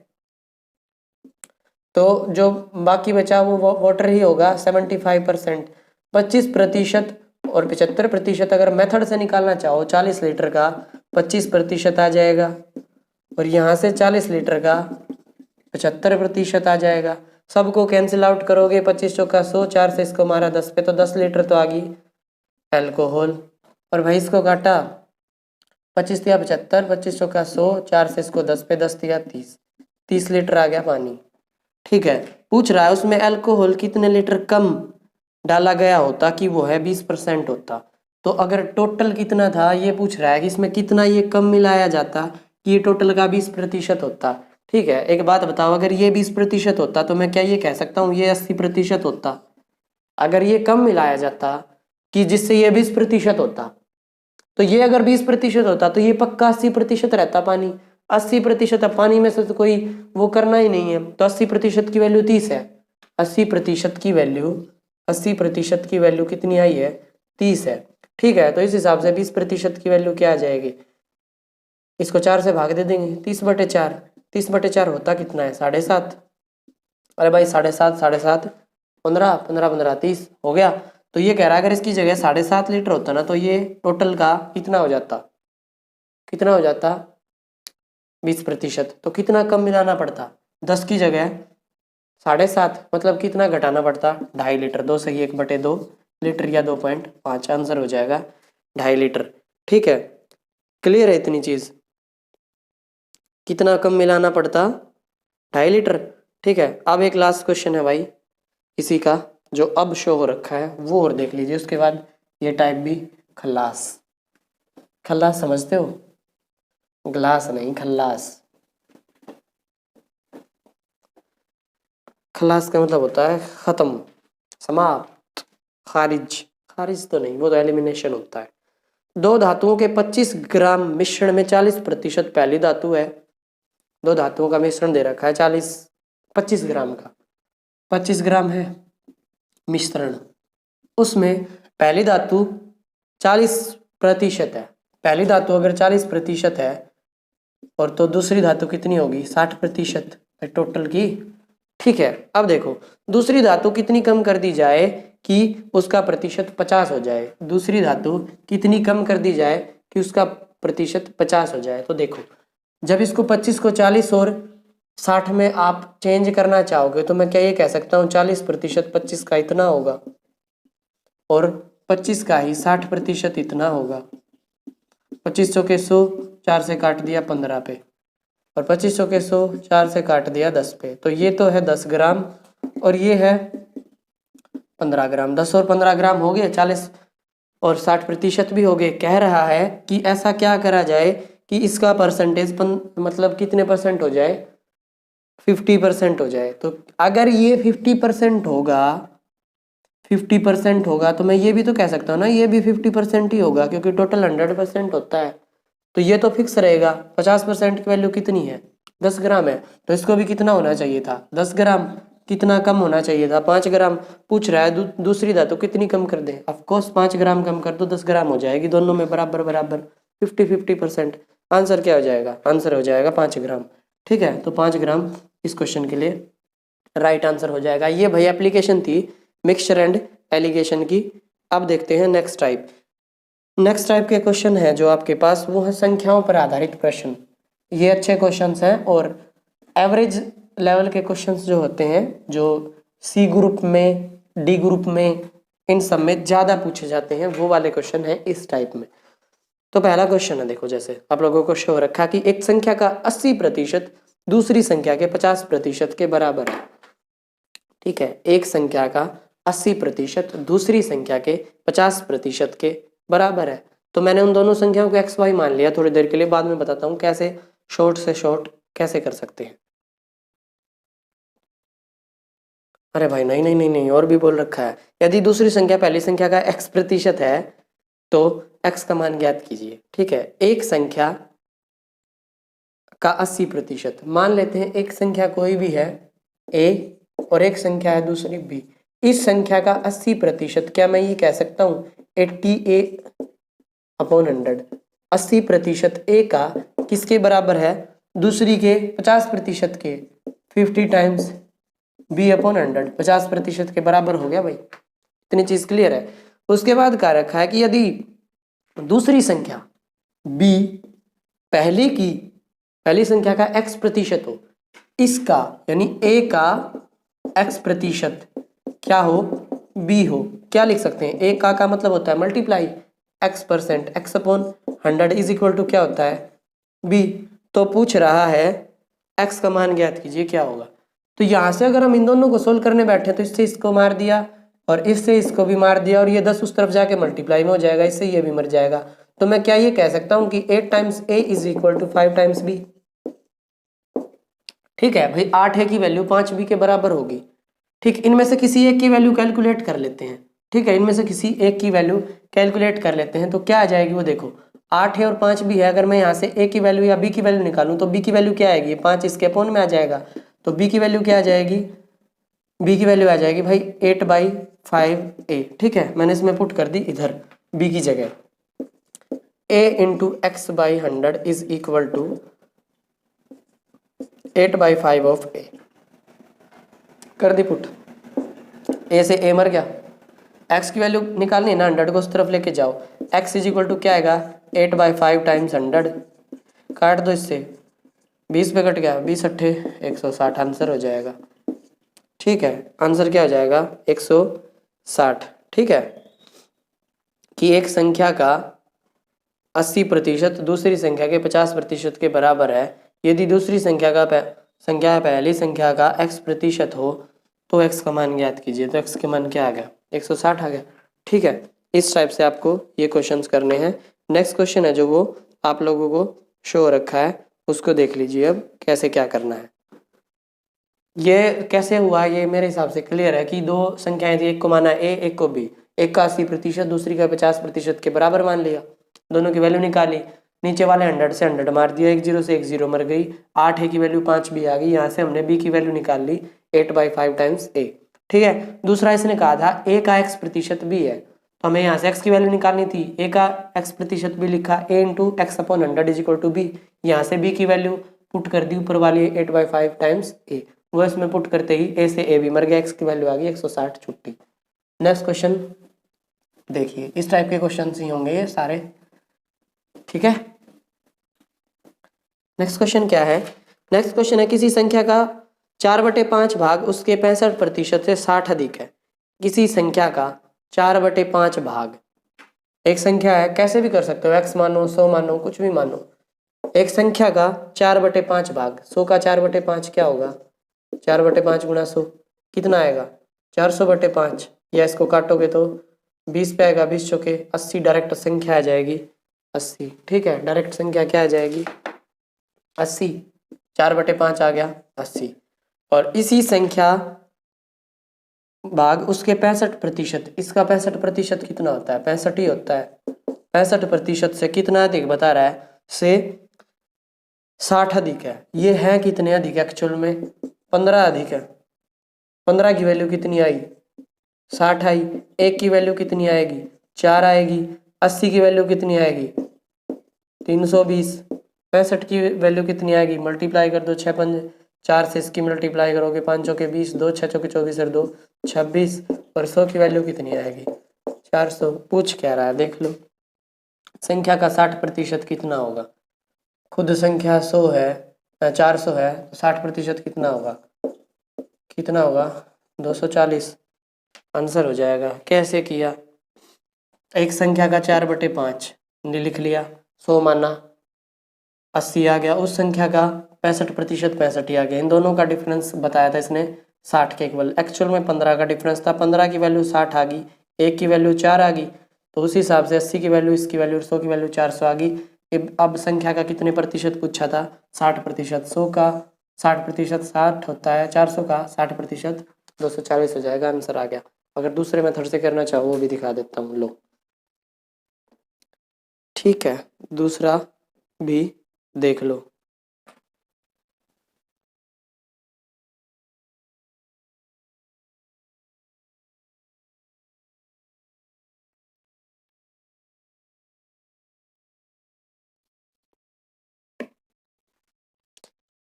तो जो बाकी बचा वो वाटर ही होगा 75%। 25% और 75% अगर मेथड से निकालना चाहो 40 लीटर का 25% आ जाएगा, और यहाँ से 40 लीटर का 75% आ जाएगा। सबको कैंसिल आउट करोगे, 25 चौका 100, 4 से इसको मारा 10 पे, तो 10 लीटर तो आ गई अल्कोहल। और भाई इसको काटा, 25 दिया 75, 25 चौका 100, 4 से इसको 10 पे, 10 दिया 30, 30 लीटर आ गया पानी। ठीक है, पूछ रहा है उसमें अल्कोहल कितने लीटर कम डाला गया होता कि वो है 20% होता। तो अगर टोटल कितना था ये पूछ रहा है कि इसमें कितना ये कम मिलाया जाता कि ये टोटल का 20% होता। ठीक है, एक बात बताओ, अगर ये 20% होता तो मैं क्या ये कह सकता हूँ ये 80% होता? अगर ये कम मिलाया जाता कि जिससे ये 20% होता, तो ये अगर 20% होता तो ये पक्का 80% रहता पानी। 80% है, पानी में से तो कोई वो करना ही नहीं है, तो 80% की वैल्यू 30 है। 80% की वैल्यू, 80% की वैल्यू कितनी आई है, 30 है। ठीक है, तो इस हिसाब से 20% की वैल्यू क्या आ जाएगी, इसको 4 से भाग दे देंगे, 30/4। 30/4 होता कितना है, 7.5। अरे भाई 7.5, 7.5 15, 15 15 30 हो गया। तो ये कह रहा है अगर इसकी जगह 7.5 लीटर होता ना तो ये टोटल का कितना हो जाता, कितना हो जाता, 20%। तो कितना कम मिलाना पड़ता, 10 की जगह 7.5 मतलब कितना घटाना पड़ता, 2.5 लीटर, 2 सही 1/2 लीटर या 2.5, आंसर हो जाएगा 2.5 लीटर। ठीक है, क्लियर है इतनी चीज, कितना कम मिलाना पड़ता, 2.5 लीटर। ठीक है, अब एक लास्ट क्वेश्चन है भाई इसी का, जो अब शो हो रखा है वो और देख लीजिए, उसके बाद ये टाइप भी खल्लास। खल्लास समझते हो, ग्लास नहीं खल्लास। खल्लास का मतलब होता है खत्म, समाप्त, खारिज। खारिज तो नहीं, वो तो एलिमिनेशन होता है। दो धातुओं के 25 ग्राम मिश्रण में 40% पहली धातु है। दो धातुओं का मिश्रण दे रखा है 25 ग्राम का, 25 ग्राम है मिश्रण, उसमें पहली धातु 40% है। पहली धातु अगर 40% है और तो दूसरी धातु कितनी होगी, 60% टोटल की। ठीक है, अब देखो दूसरी धातु कितनी कम कर दी जाए कि उसका प्रतिशत 50 हो जाए, दूसरी धातु कितनी कम कर दी जाए कि उसका प्रतिशत 50 हो जाए। तो देखो जब इसको 25 को 40 और 60 में आप चेंज करना चाहोगे तो मैं क्या ये कह सकता हूँ 40% 25 का इतना होगा और 25 का ही 60% इतना होगा। 25 सौ के 100, 4 से काट दिया 15 पे, और 2500 के 100 4 से काट दिया 10 पे, तो ये तो है 10 ग्राम और ये है 15 ग्राम। 10 और 15 ग्राम हो गए 40 और 60% भी हो गए। कह रहा है कि ऐसा क्या करा जाए कि इसका परसेंटेज मतलब कितने परसेंट हो जाए, 50% हो जाए। तो अगर ये 50% होगा, 50% होगा तो मैं ये भी तो कह सकता हूँ ना ये भी 50% ही होगा, क्योंकि टोटल 100% होता है। तो ये तो फिक्स रहेगा। 50% की वैल्यू कितनी है, 10 ग्राम है, तो इसको भी कितना होना चाहिए था, 10 ग्राम। कितना कम होना चाहिए था, 5 ग्राम। पूछ रहा है दूसरी धातु कितनी कम कर दे, ऑफकोर्स 5 ग्राम कम कर दो 10 ग्राम हो जाएगी, दोनों में बराबर बराबर 50-50%। आंसर क्या हो जाएगा, आंसर हो जाएगा 5 ग्राम। ठीक है, तो 5 ग्राम इस क्वेश्चन के लिए राइट आंसर हो जाएगा। ये भाई एप्लीकेशन थी मिक्सचर एंड एलिगेशन की। अब देखते हैं नेक्स्ट टाइप। नेक्स्ट टाइप के क्वेश्चन है जो आपके पास, वो है संख्याओं पर आधारित प्रश्न। ये अच्छे क्वेश्चंस हैं और एवरेज लेवल के क्वेश्चंस जो होते हैं, जो सी ग्रुप में, डी ग्रुप में, इन सब में ज़्यादा पूछे जाते हैं, वो वाले क्वेश्चन हैं इस टाइप में। तो पहला क्वेश्चन है, देखो जैसे आप लोगों को शो रखा कि एक संख्या का 80% दूसरी संख्या के 50% के बराबर है। ठीक है, एक संख्या का 80% दूसरी संख्या के 50% के बराबर है। तो मैंने उन दोनों संख्याओं को एक्स वाई मान लिया थोड़ी देर के लिए, बाद में बताता हूँ कैसे शॉर्ट से शॉर्ट कैसे कर सकते हैं। अरे भाई नहीं नहीं नहीं नहीं, और भी बोल रखा है, यदि दूसरी संख्या पहली संख्या का x% है तो x का मान ज्ञात कीजिए। ठीक है, एक संख्या का 80%, मान लेते हैं एक संख्या कोई भी है a और एक संख्या है दूसरी b। इस संख्या का 80%, क्या मैं ये कह सकता हूँ 80a/100, 80% a का किसके बराबर है, दूसरी के 50% के, 50 टाइम्स b/100, 50% के बराबर हो गया भाई। इतनी चीज क्लियर है। उसके बाद क्या रखा है कि यदि दूसरी संख्या b पहली संख्या का x% हो, इसका यानी a का x% क्या हो, b हो, क्या लिख सकते हैं, a का मतलब होता है multiply x%, x/100 is equal to क्या होता है b। तो पूछ रहा है x का मान ज्ञात कीजिए क्या होगा। तो यहाँ से अगर हम इन दोनों को सोल्व करने बैठे तो इससे इसको मार दिया और इससे इसको भी मार दिया और ये 10 उस तरफ जाके मल्टीप्लाई में हो जाएगा, इससे ये भी मर जाएगा। तो मैं क्या ये कह सकता हूँ कि 8 times a is equal to 5 times b। ठीक है भाई, 8 a की वैल्यू 5 b के बराबर होगी। ठीक, इनमें से किसी एक की वैल्यू कैलकुलेट कर लेते हैं। ठीक है, इनमें से किसी एक की वैल्यू कैलकुलेट कर लेते हैं, तो क्या आ जाएगी वो देखो, 8 है और 5 भी है। अगर मैं यहाँ से a की वैल्यू या b की वैल्यू निकालूं तो b की वैल्यू क्या आएगी, 5 इसके अपोन में आ जाएगा, तो b की वैल्यू क्या आ जाएगी, b की वैल्यू आ जाएगी भाई 8/5a। ठीक है, मैंने इसमें पुट कर दी इधर b की जगह, a into x/100 is equal to 8/5 of a, कर दी पुट। a से a मर गया, x की वैल्यू निकालनी है ना, 100 को उस तरफ लेके जाओ, x इज इक्वल टू क्या आएगा 8/5 टाइम्स 100, काट दो इससे, 20 पे कट गया, 20 अट्ठे 160, आंसर हो जाएगा ठीक है, आंसर क्या हो जाएगा 160। ठीक है, कि एक संख्या का 80% दूसरी संख्या के 50% के बराबर है। यदि दूसरी संख्या पहली संख्या का x% हो तो x का मान ज्ञात कीजिए। तो x के मान क्या आ गया, 160 आ गया। ठीक है, इस टाइप से आपको ये क्वेश्चंस करने हैं। नेक्स्ट क्वेश्चन है जो वो आप लोगों को शो रखा है, उसको देख लीजिए अब कैसे क्या करना है। ये कैसे हुआ, ये मेरे हिसाब से क्लियर है कि दो संख्याएं थी, एक को माना a, एक को b। एक का 80%, दूसरी का 50% के बराबर मान लिया, दोनों की वैल्यू निकाली। नीचे वाले 100 से 100 मार दिया, एक जीरो से एक जीरो मर गई। 8 a की वैल्यू 5 b आ गई। यहाँ से हमने b की वैल्यू निकाल ली 8/5 टाइम्स a। ठीक है, दूसरा इसने कहा था a का x% b है, तो हमें यहाँ से x की वैल्यू निकालनी थी। a का x% b लिखा, a into x/100 is equal to b। यहाँ से b की वैल्यू पुट कर दी ऊपर वाली 8/5 टाइम्स a। वो इसमें पुट करते ही a से a भी मर गया, x की वैल्यू आ गई 160 छुट्टी। नेक्स्ट क्वेश्चन देखिए, इस टाइप के क्वेश्चन ही होंगे ये सारे। ठीक है, नेक्स्ट क्वेश्चन क्या है। नेक्स्ट क्वेश्चन है किसी संख्या का 4/5 भाग उसके 65% से 60 अधिक है। किसी संख्या का 4/5 भाग, एक संख्या है, कैसे भी कर सकते हो, x मानो 100 मानो कुछ भी मानो। एक संख्या का 4/5 भाग, 100 का 4/5 क्या होगा, 4/5 गुणा 100 कितना आएगा 400/5। या इसको काटोगे तो 20 पे आएगा, 20 चौके 80, डायरेक्ट संख्या आ जाएगी 80। ठीक है, डायरेक्ट संख्या क्या आ जाएगी 80, 4/5 आ गया 80। और इसी संख्या भाग उसके 65%, इसका 65% कितना होता है, 65 ही होता है। 65% से कितना अधिक बता रहा है, से 60 अधिक है। ये है कितने अधिक एक्चुअल में, 15 अधिक है। 15 की वैल्यू कितनी आई 60 आई। एक की वैल्यू कितनी आएगी 4 आएगी। 80 की वैल्यू कितनी आएगी 320। 65 की वैल्यू कितनी आएगी, मल्टीप्लाई कर दो, 6 5 4 से इसकी मल्टीप्लाई करोगे, 5 चौके 20, 2 6 चौके 24 और 2 26। और 100 की वैल्यू कितनी आएगी 400। पूछ क्या रहा है देख लो, संख्या का 60% कितना होगा। खुद संख्या 100 है 400 है, तो 60% कितना होगा, कितना होगा 240। आंसर हो जाएगा। कैसे किया, एक संख्या का 4/5 लिख लिया, 100 माना, 80 आ गया। उस संख्या का 65% 65 आ गया। इन दोनों का डिफरेंस बताया था इसने 60 के इक्वल। एक्चुअल में 15 का डिफरेंस था, 15 की वैल्यू 60 आ गई, एक की वैल्यू 4 आ गई, तो उस हिसाब से 80 की वैल्यू, इसकी वैल्यू, 100 की वैल्यू 400 आ गई। अब संख्या का कितने प्रतिशत पूछा था, 60%। 100 का 60% 60 होता है, 400 का 60% 240 हो जाएगा। आंसर आ गया। अगर दूसरे मेथड से करना चाहो वो भी दिखा देता हूँ, लो। ठीक है, दूसरा भी देख लो।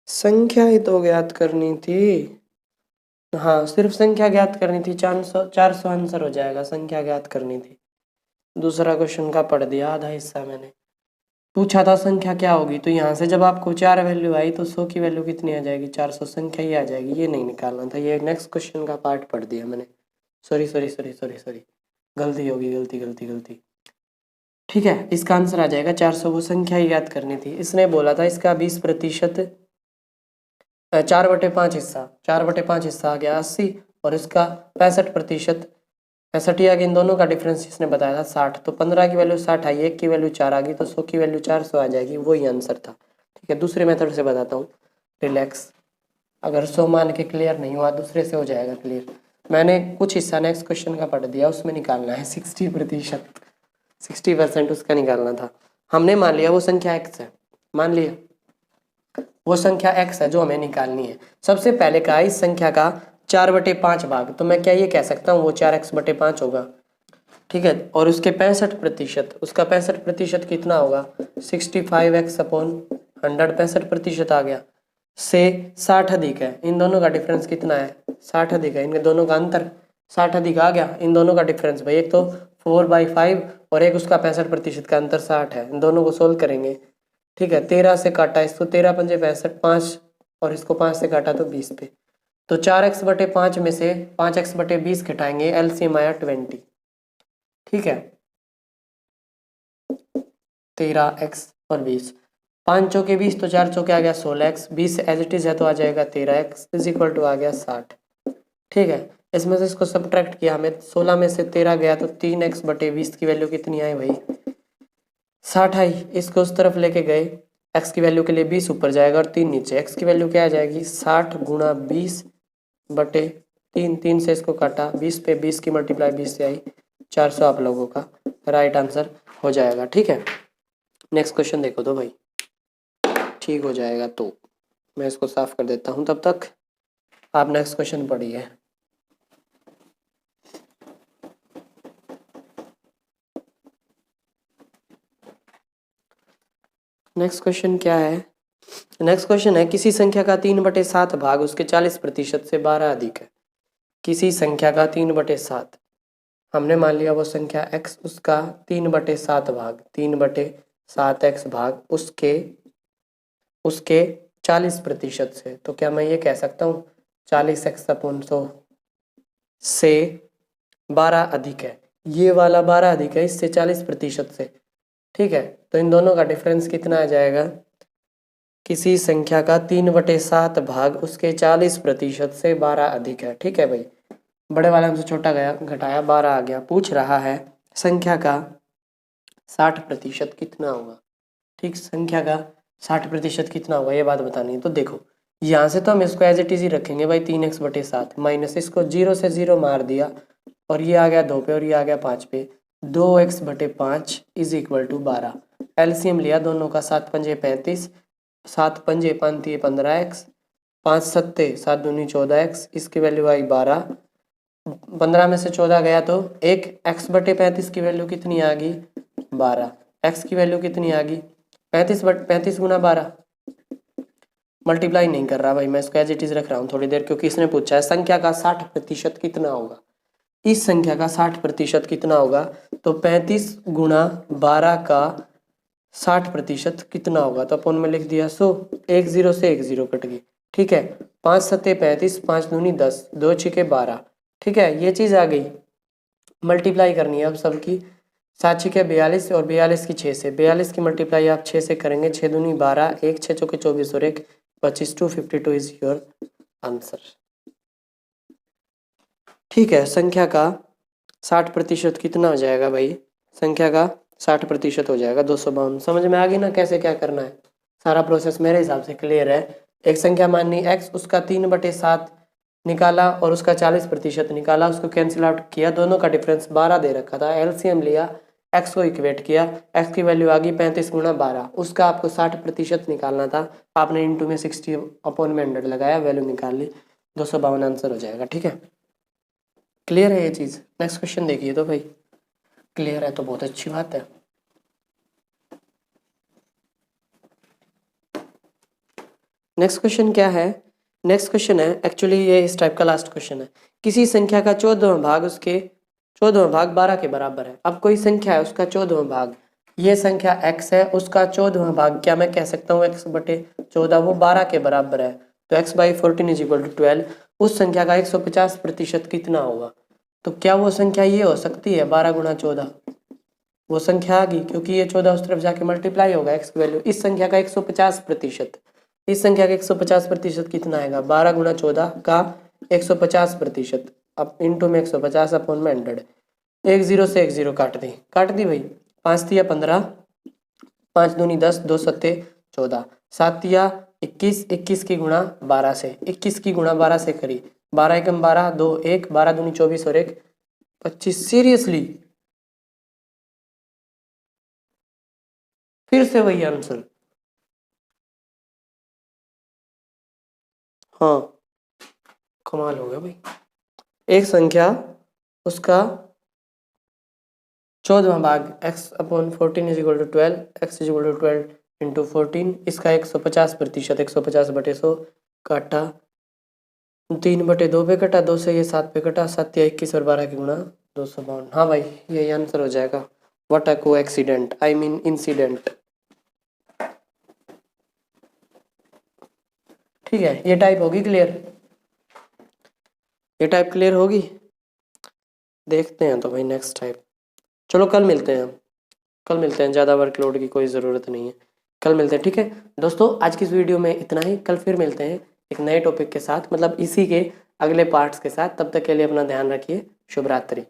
संख्या ही तो ज्ञात करनी थी। हाँ, सिर्फ संख्या ज्ञात करनी थी। 400 आंसर हो जाएगा, संख्या ज्ञात करनी थी। दूसरा क्वेश्चन का पढ़ दिया, आधा हिस्सा मैंने। पूछा था संख्या क्या होगी, तो यहाँ से जब आपको 4 वैल्यू आई तो 100 की वैल्यू कितनी आ जाएगी 400, संख्या ही आ जाएगी। ये नहीं निकालना था, ये नेक्स्ट क्वेश्चन का पार्ट पढ़ दिया मैंने। Sorry sorry sorry sorry sorry, गलती होगी, गलती गलती गलती। ठीक है, इसका आंसर आ जाएगा 400। वो संख्या ही याद करनी थी। इसने बोला था इसका 20%, 4/5 हिस्सा, 4/5 हिस्सा आ गया 80, और इसका 65%, 65 ही आ गया। इन दोनों का डिफरेंस इसने बताया था 60। तो 15 की वैल्यू 60 आई, एक की वैल्यू 4 आ गई, तो 100 की वैल्यू 400 आ जाएगी। वही आंसर था। ठीक है, दूसरे मेथड से बताता हूँ, रिलैक्स। अगर 100 मान के क्लियर नहीं हुआ, दूसरे से हो जाएगा क्लियर। मैंने कुछ हिस्सा नेक्स्ट क्वेश्चन का पढ़ दिया, उसमें निकालना है 60%, 60% उसका निकालना था। हमने मान लिया वो संख्या x है, मान लिया वो संख्या x है जो हमें निकालनी है। सबसे पहले कहा इस संख्या का 4/5 भाग, तो मैं क्या ये कह सकता हूँ वो 4x/5 होगा। ठीक है, और उसके 65%, उसका 65% कितना होगा 65x/100, 65% आ गया। से 60 अधिक है, इन दोनों का डिफरेंस कितना है 60 अधिक है, इनके दोनों का अंतर 60 अधिक आ गया। इन दोनों का डिफरेंस भाई, एक तो 4/5 और एक उसका 65% का अंतर 60 है। इन दोनों को सोल्व करेंगे। ठीक है, 13 से काटा इसको, 13 पंजे 65, 5 और इसको 5 से काटा तो 20 पे। तो 4x/5 में से 5x/20 घटाएंगे, एलसीएम आया 20। ठीक है, 13x और 20, 5 चौके 20 तो 4 चौके आ गया 16x, 20 एज इट इज है तो आ जाएगा 13x इज इक्वल टू आ गया 60। ठीक है, इसमें से इसको सब्ट्रैक्ट किया हमें, 16 में से 13 गया तो 3x/20 की वैल्यू कितनी आई भाई, 60 आई। इसको उस तरफ लेके गए, x की वैल्यू के लिए 20 ऊपर जाएगा और 3 नीचे, x की वैल्यू क्या आ जाएगी 60 गुणा 20/3, 3 से इसको काटा, 20 पे 20 की मल्टीप्लाई 20 से आई, 400 आप लोगों का राइट आंसर हो जाएगा। ठीक है, नेक्स्ट क्वेश्चन देखो तो भाई, ठीक हो जाएगा तो मैं इसको साफ कर देता हूं, तब तक आप नेक्स्ट क्वेश्चन पढ़िए। नेक्स्ट क्वेश्चन क्या है, नेक्स्ट क्वेश्चन है किसी संख्या का 3/7 भाग उसके 40% से 12 अधिक है। किसी संख्या का 3/7, हमने मान लिया वो संख्या x, उसका 3/7 भाग, 3/7x भाग उसके 40% से, तो क्या मैं ये कह सकता हूँ 40x/100 से 12 अधिक है, ये वाला 12 अधिक है इससे 40% से। ठीक है, तो इन दोनों का डिफरेंस कितना आ जाएगा, किसी संख्या का 3/7 भाग उसके 40% से 12 अधिक है। ठीक है भाई, बड़े वाले हमसे छोटा गया, घटाया 12 आ गया, पूछ रहा है संख्या का 60% कितना होगा। ठीक, संख्या का 60% कितना होगा ये बात बतानी है। तो देखो यहाँ से तो हम इसको एज इट इज ही रखेंगे भाई, 3x/7 माइनस इसको 0 से 0 मार दिया और ये आ गया 2 पे और ये आ गया 5 पे, 2x/5 is equal to 12। LCM लिया दोनों का, 7 पंजे 35, 7 पंजे 5 15x, 5 सत्ते 7 दूनी 14x, इसकी वैल्यू आई 12, 15 में से 14 गया तो एक x/35 की वैल्यू कितनी आ गई 12, x की वैल्यू कितनी आ गई 35 गुना 12, मल्टीप्लाई नहीं कर रहा भाई मैं, इसको एज इट इज रख रहा हूँ थोड़ी देर, क्योंकि इसने पूछा है संख्या का 60% कितना होगा। इस संख्या का 60% कितना होगा, तो 35 गुना 12 का 60% कितना होगा, तो अपन में लिख दिया 100, 1 0 से 1 0 कट गई। ठीक है, 5 सत्ते 35, 5 दूनी 10, 2 छिके 12। ठीक है, ये चीज़ आ गई, मल्टीप्लाई करनी है अब सबकी, 7 छिके 42 और 42 की 6 से, 42 की मल्टीप्लाई आप 6 से करेंगे, 6 दूनी 12, 1 6 चौके 24 और 1 25, 252 इज योर आंसर। ठीक है, संख्या का 60% कितना हो जाएगा भाई, संख्या का 60% हो जाएगा 252। समझ में आ गई ना कैसे क्या करना है, सारा प्रोसेस मेरे हिसाब से क्लियर है। एक संख्या माननी x, उसका 3/7 निकाला और उसका 40% निकाला, उसको कैंसिल आउट किया, दोनों का डिफरेंस 12 दे रखा था, एलसीएम लिया, x को इक्वेट किया, x की वैल्यू आ गई 35 गुना 12, उसका आपको 60% निकालना था, आपने इंटू में 60/100 लगाया, वैल्यू निकाल ली, 252 आंसर हो जाएगा। ठीक है, क्लियर है ये चीज़। नेक्स्ट क्वेश्चन देखिए तो भाई, क्लियर है तो बहुत अच्छी बात है। नेक्स्ट क्वेश्चन क्या है, नेक्स्ट क्वेश्चन है एक्चुअली ये इस टाइप का लास्ट क्वेश्चन है, किसी संख्या का 14वां भाग उसके 14वां भाग 12 के बराबर है। अब कोई संख्या है उसका 14वां भाग, ये संख्या x है, उसका 14वां भाग क्या मैं कह सकता हूँ x/14 वो 12 के बराबर है, तो x/14 इज इक्वल टू 12। उस संख्या का 150% कितना होगा, तो क्या वो संख्या ये हो सकती है 12 गुणा 14, वो संख्या आ गई क्योंकि ये 14 उस तरफ जाके मल्टीप्लाई होगा x की वैल्यू, इस संख्या का 150%, इस संख्या का 150% कितना आएगा 12 गुणा 14 का 150%, अब इंटू में 150/100, 1 0 से 1 0 काट दी भाई, 5 तिया 15, 5 दूनी 10, 2 सत्ते 14, 7 तिया 21, 21 की गुणा 12 से, 21 की गुणा 12 से करी, 12 एकम 12, 2 1, 12 दूनी 24 और 1 25। सीरियसली फिर से वही आंसर, हाँ कमाल हो गया भाई। एक संख्या उसका 14वां भाग x/14 is equal to 12, x is equal to 12 into 14, इसका 150%, 150/100 काटा, 3/2 पे कटा, 2 से ये 7 पे कटा, 7 या 21 और 12 की गुणा 252। हाँ भाई यही आंसर हो जाएगा, what a coincident, I mean incident. ठीक है, ये टाइप होगी क्लियर। ये टाइप क्लियर होगी? देखते हैं तो भाई नेक्स्ट टाइप। चलो कल मिलते हैं हम, कल मिलते हैं, ज़्यादा वर्कलोड की कोई ज़रूरत नहीं है। कल मिलते हैं, ठीक है दोस्तों। आज की इस वीडियो में इतना ही, कल फिर मिलते हैं एक नए टॉपिक के साथ, मतलब इसी के अगले पार्ट्स के साथ। तब तक के लिए अपना ध्यान रखिए। शुभ रात्रि।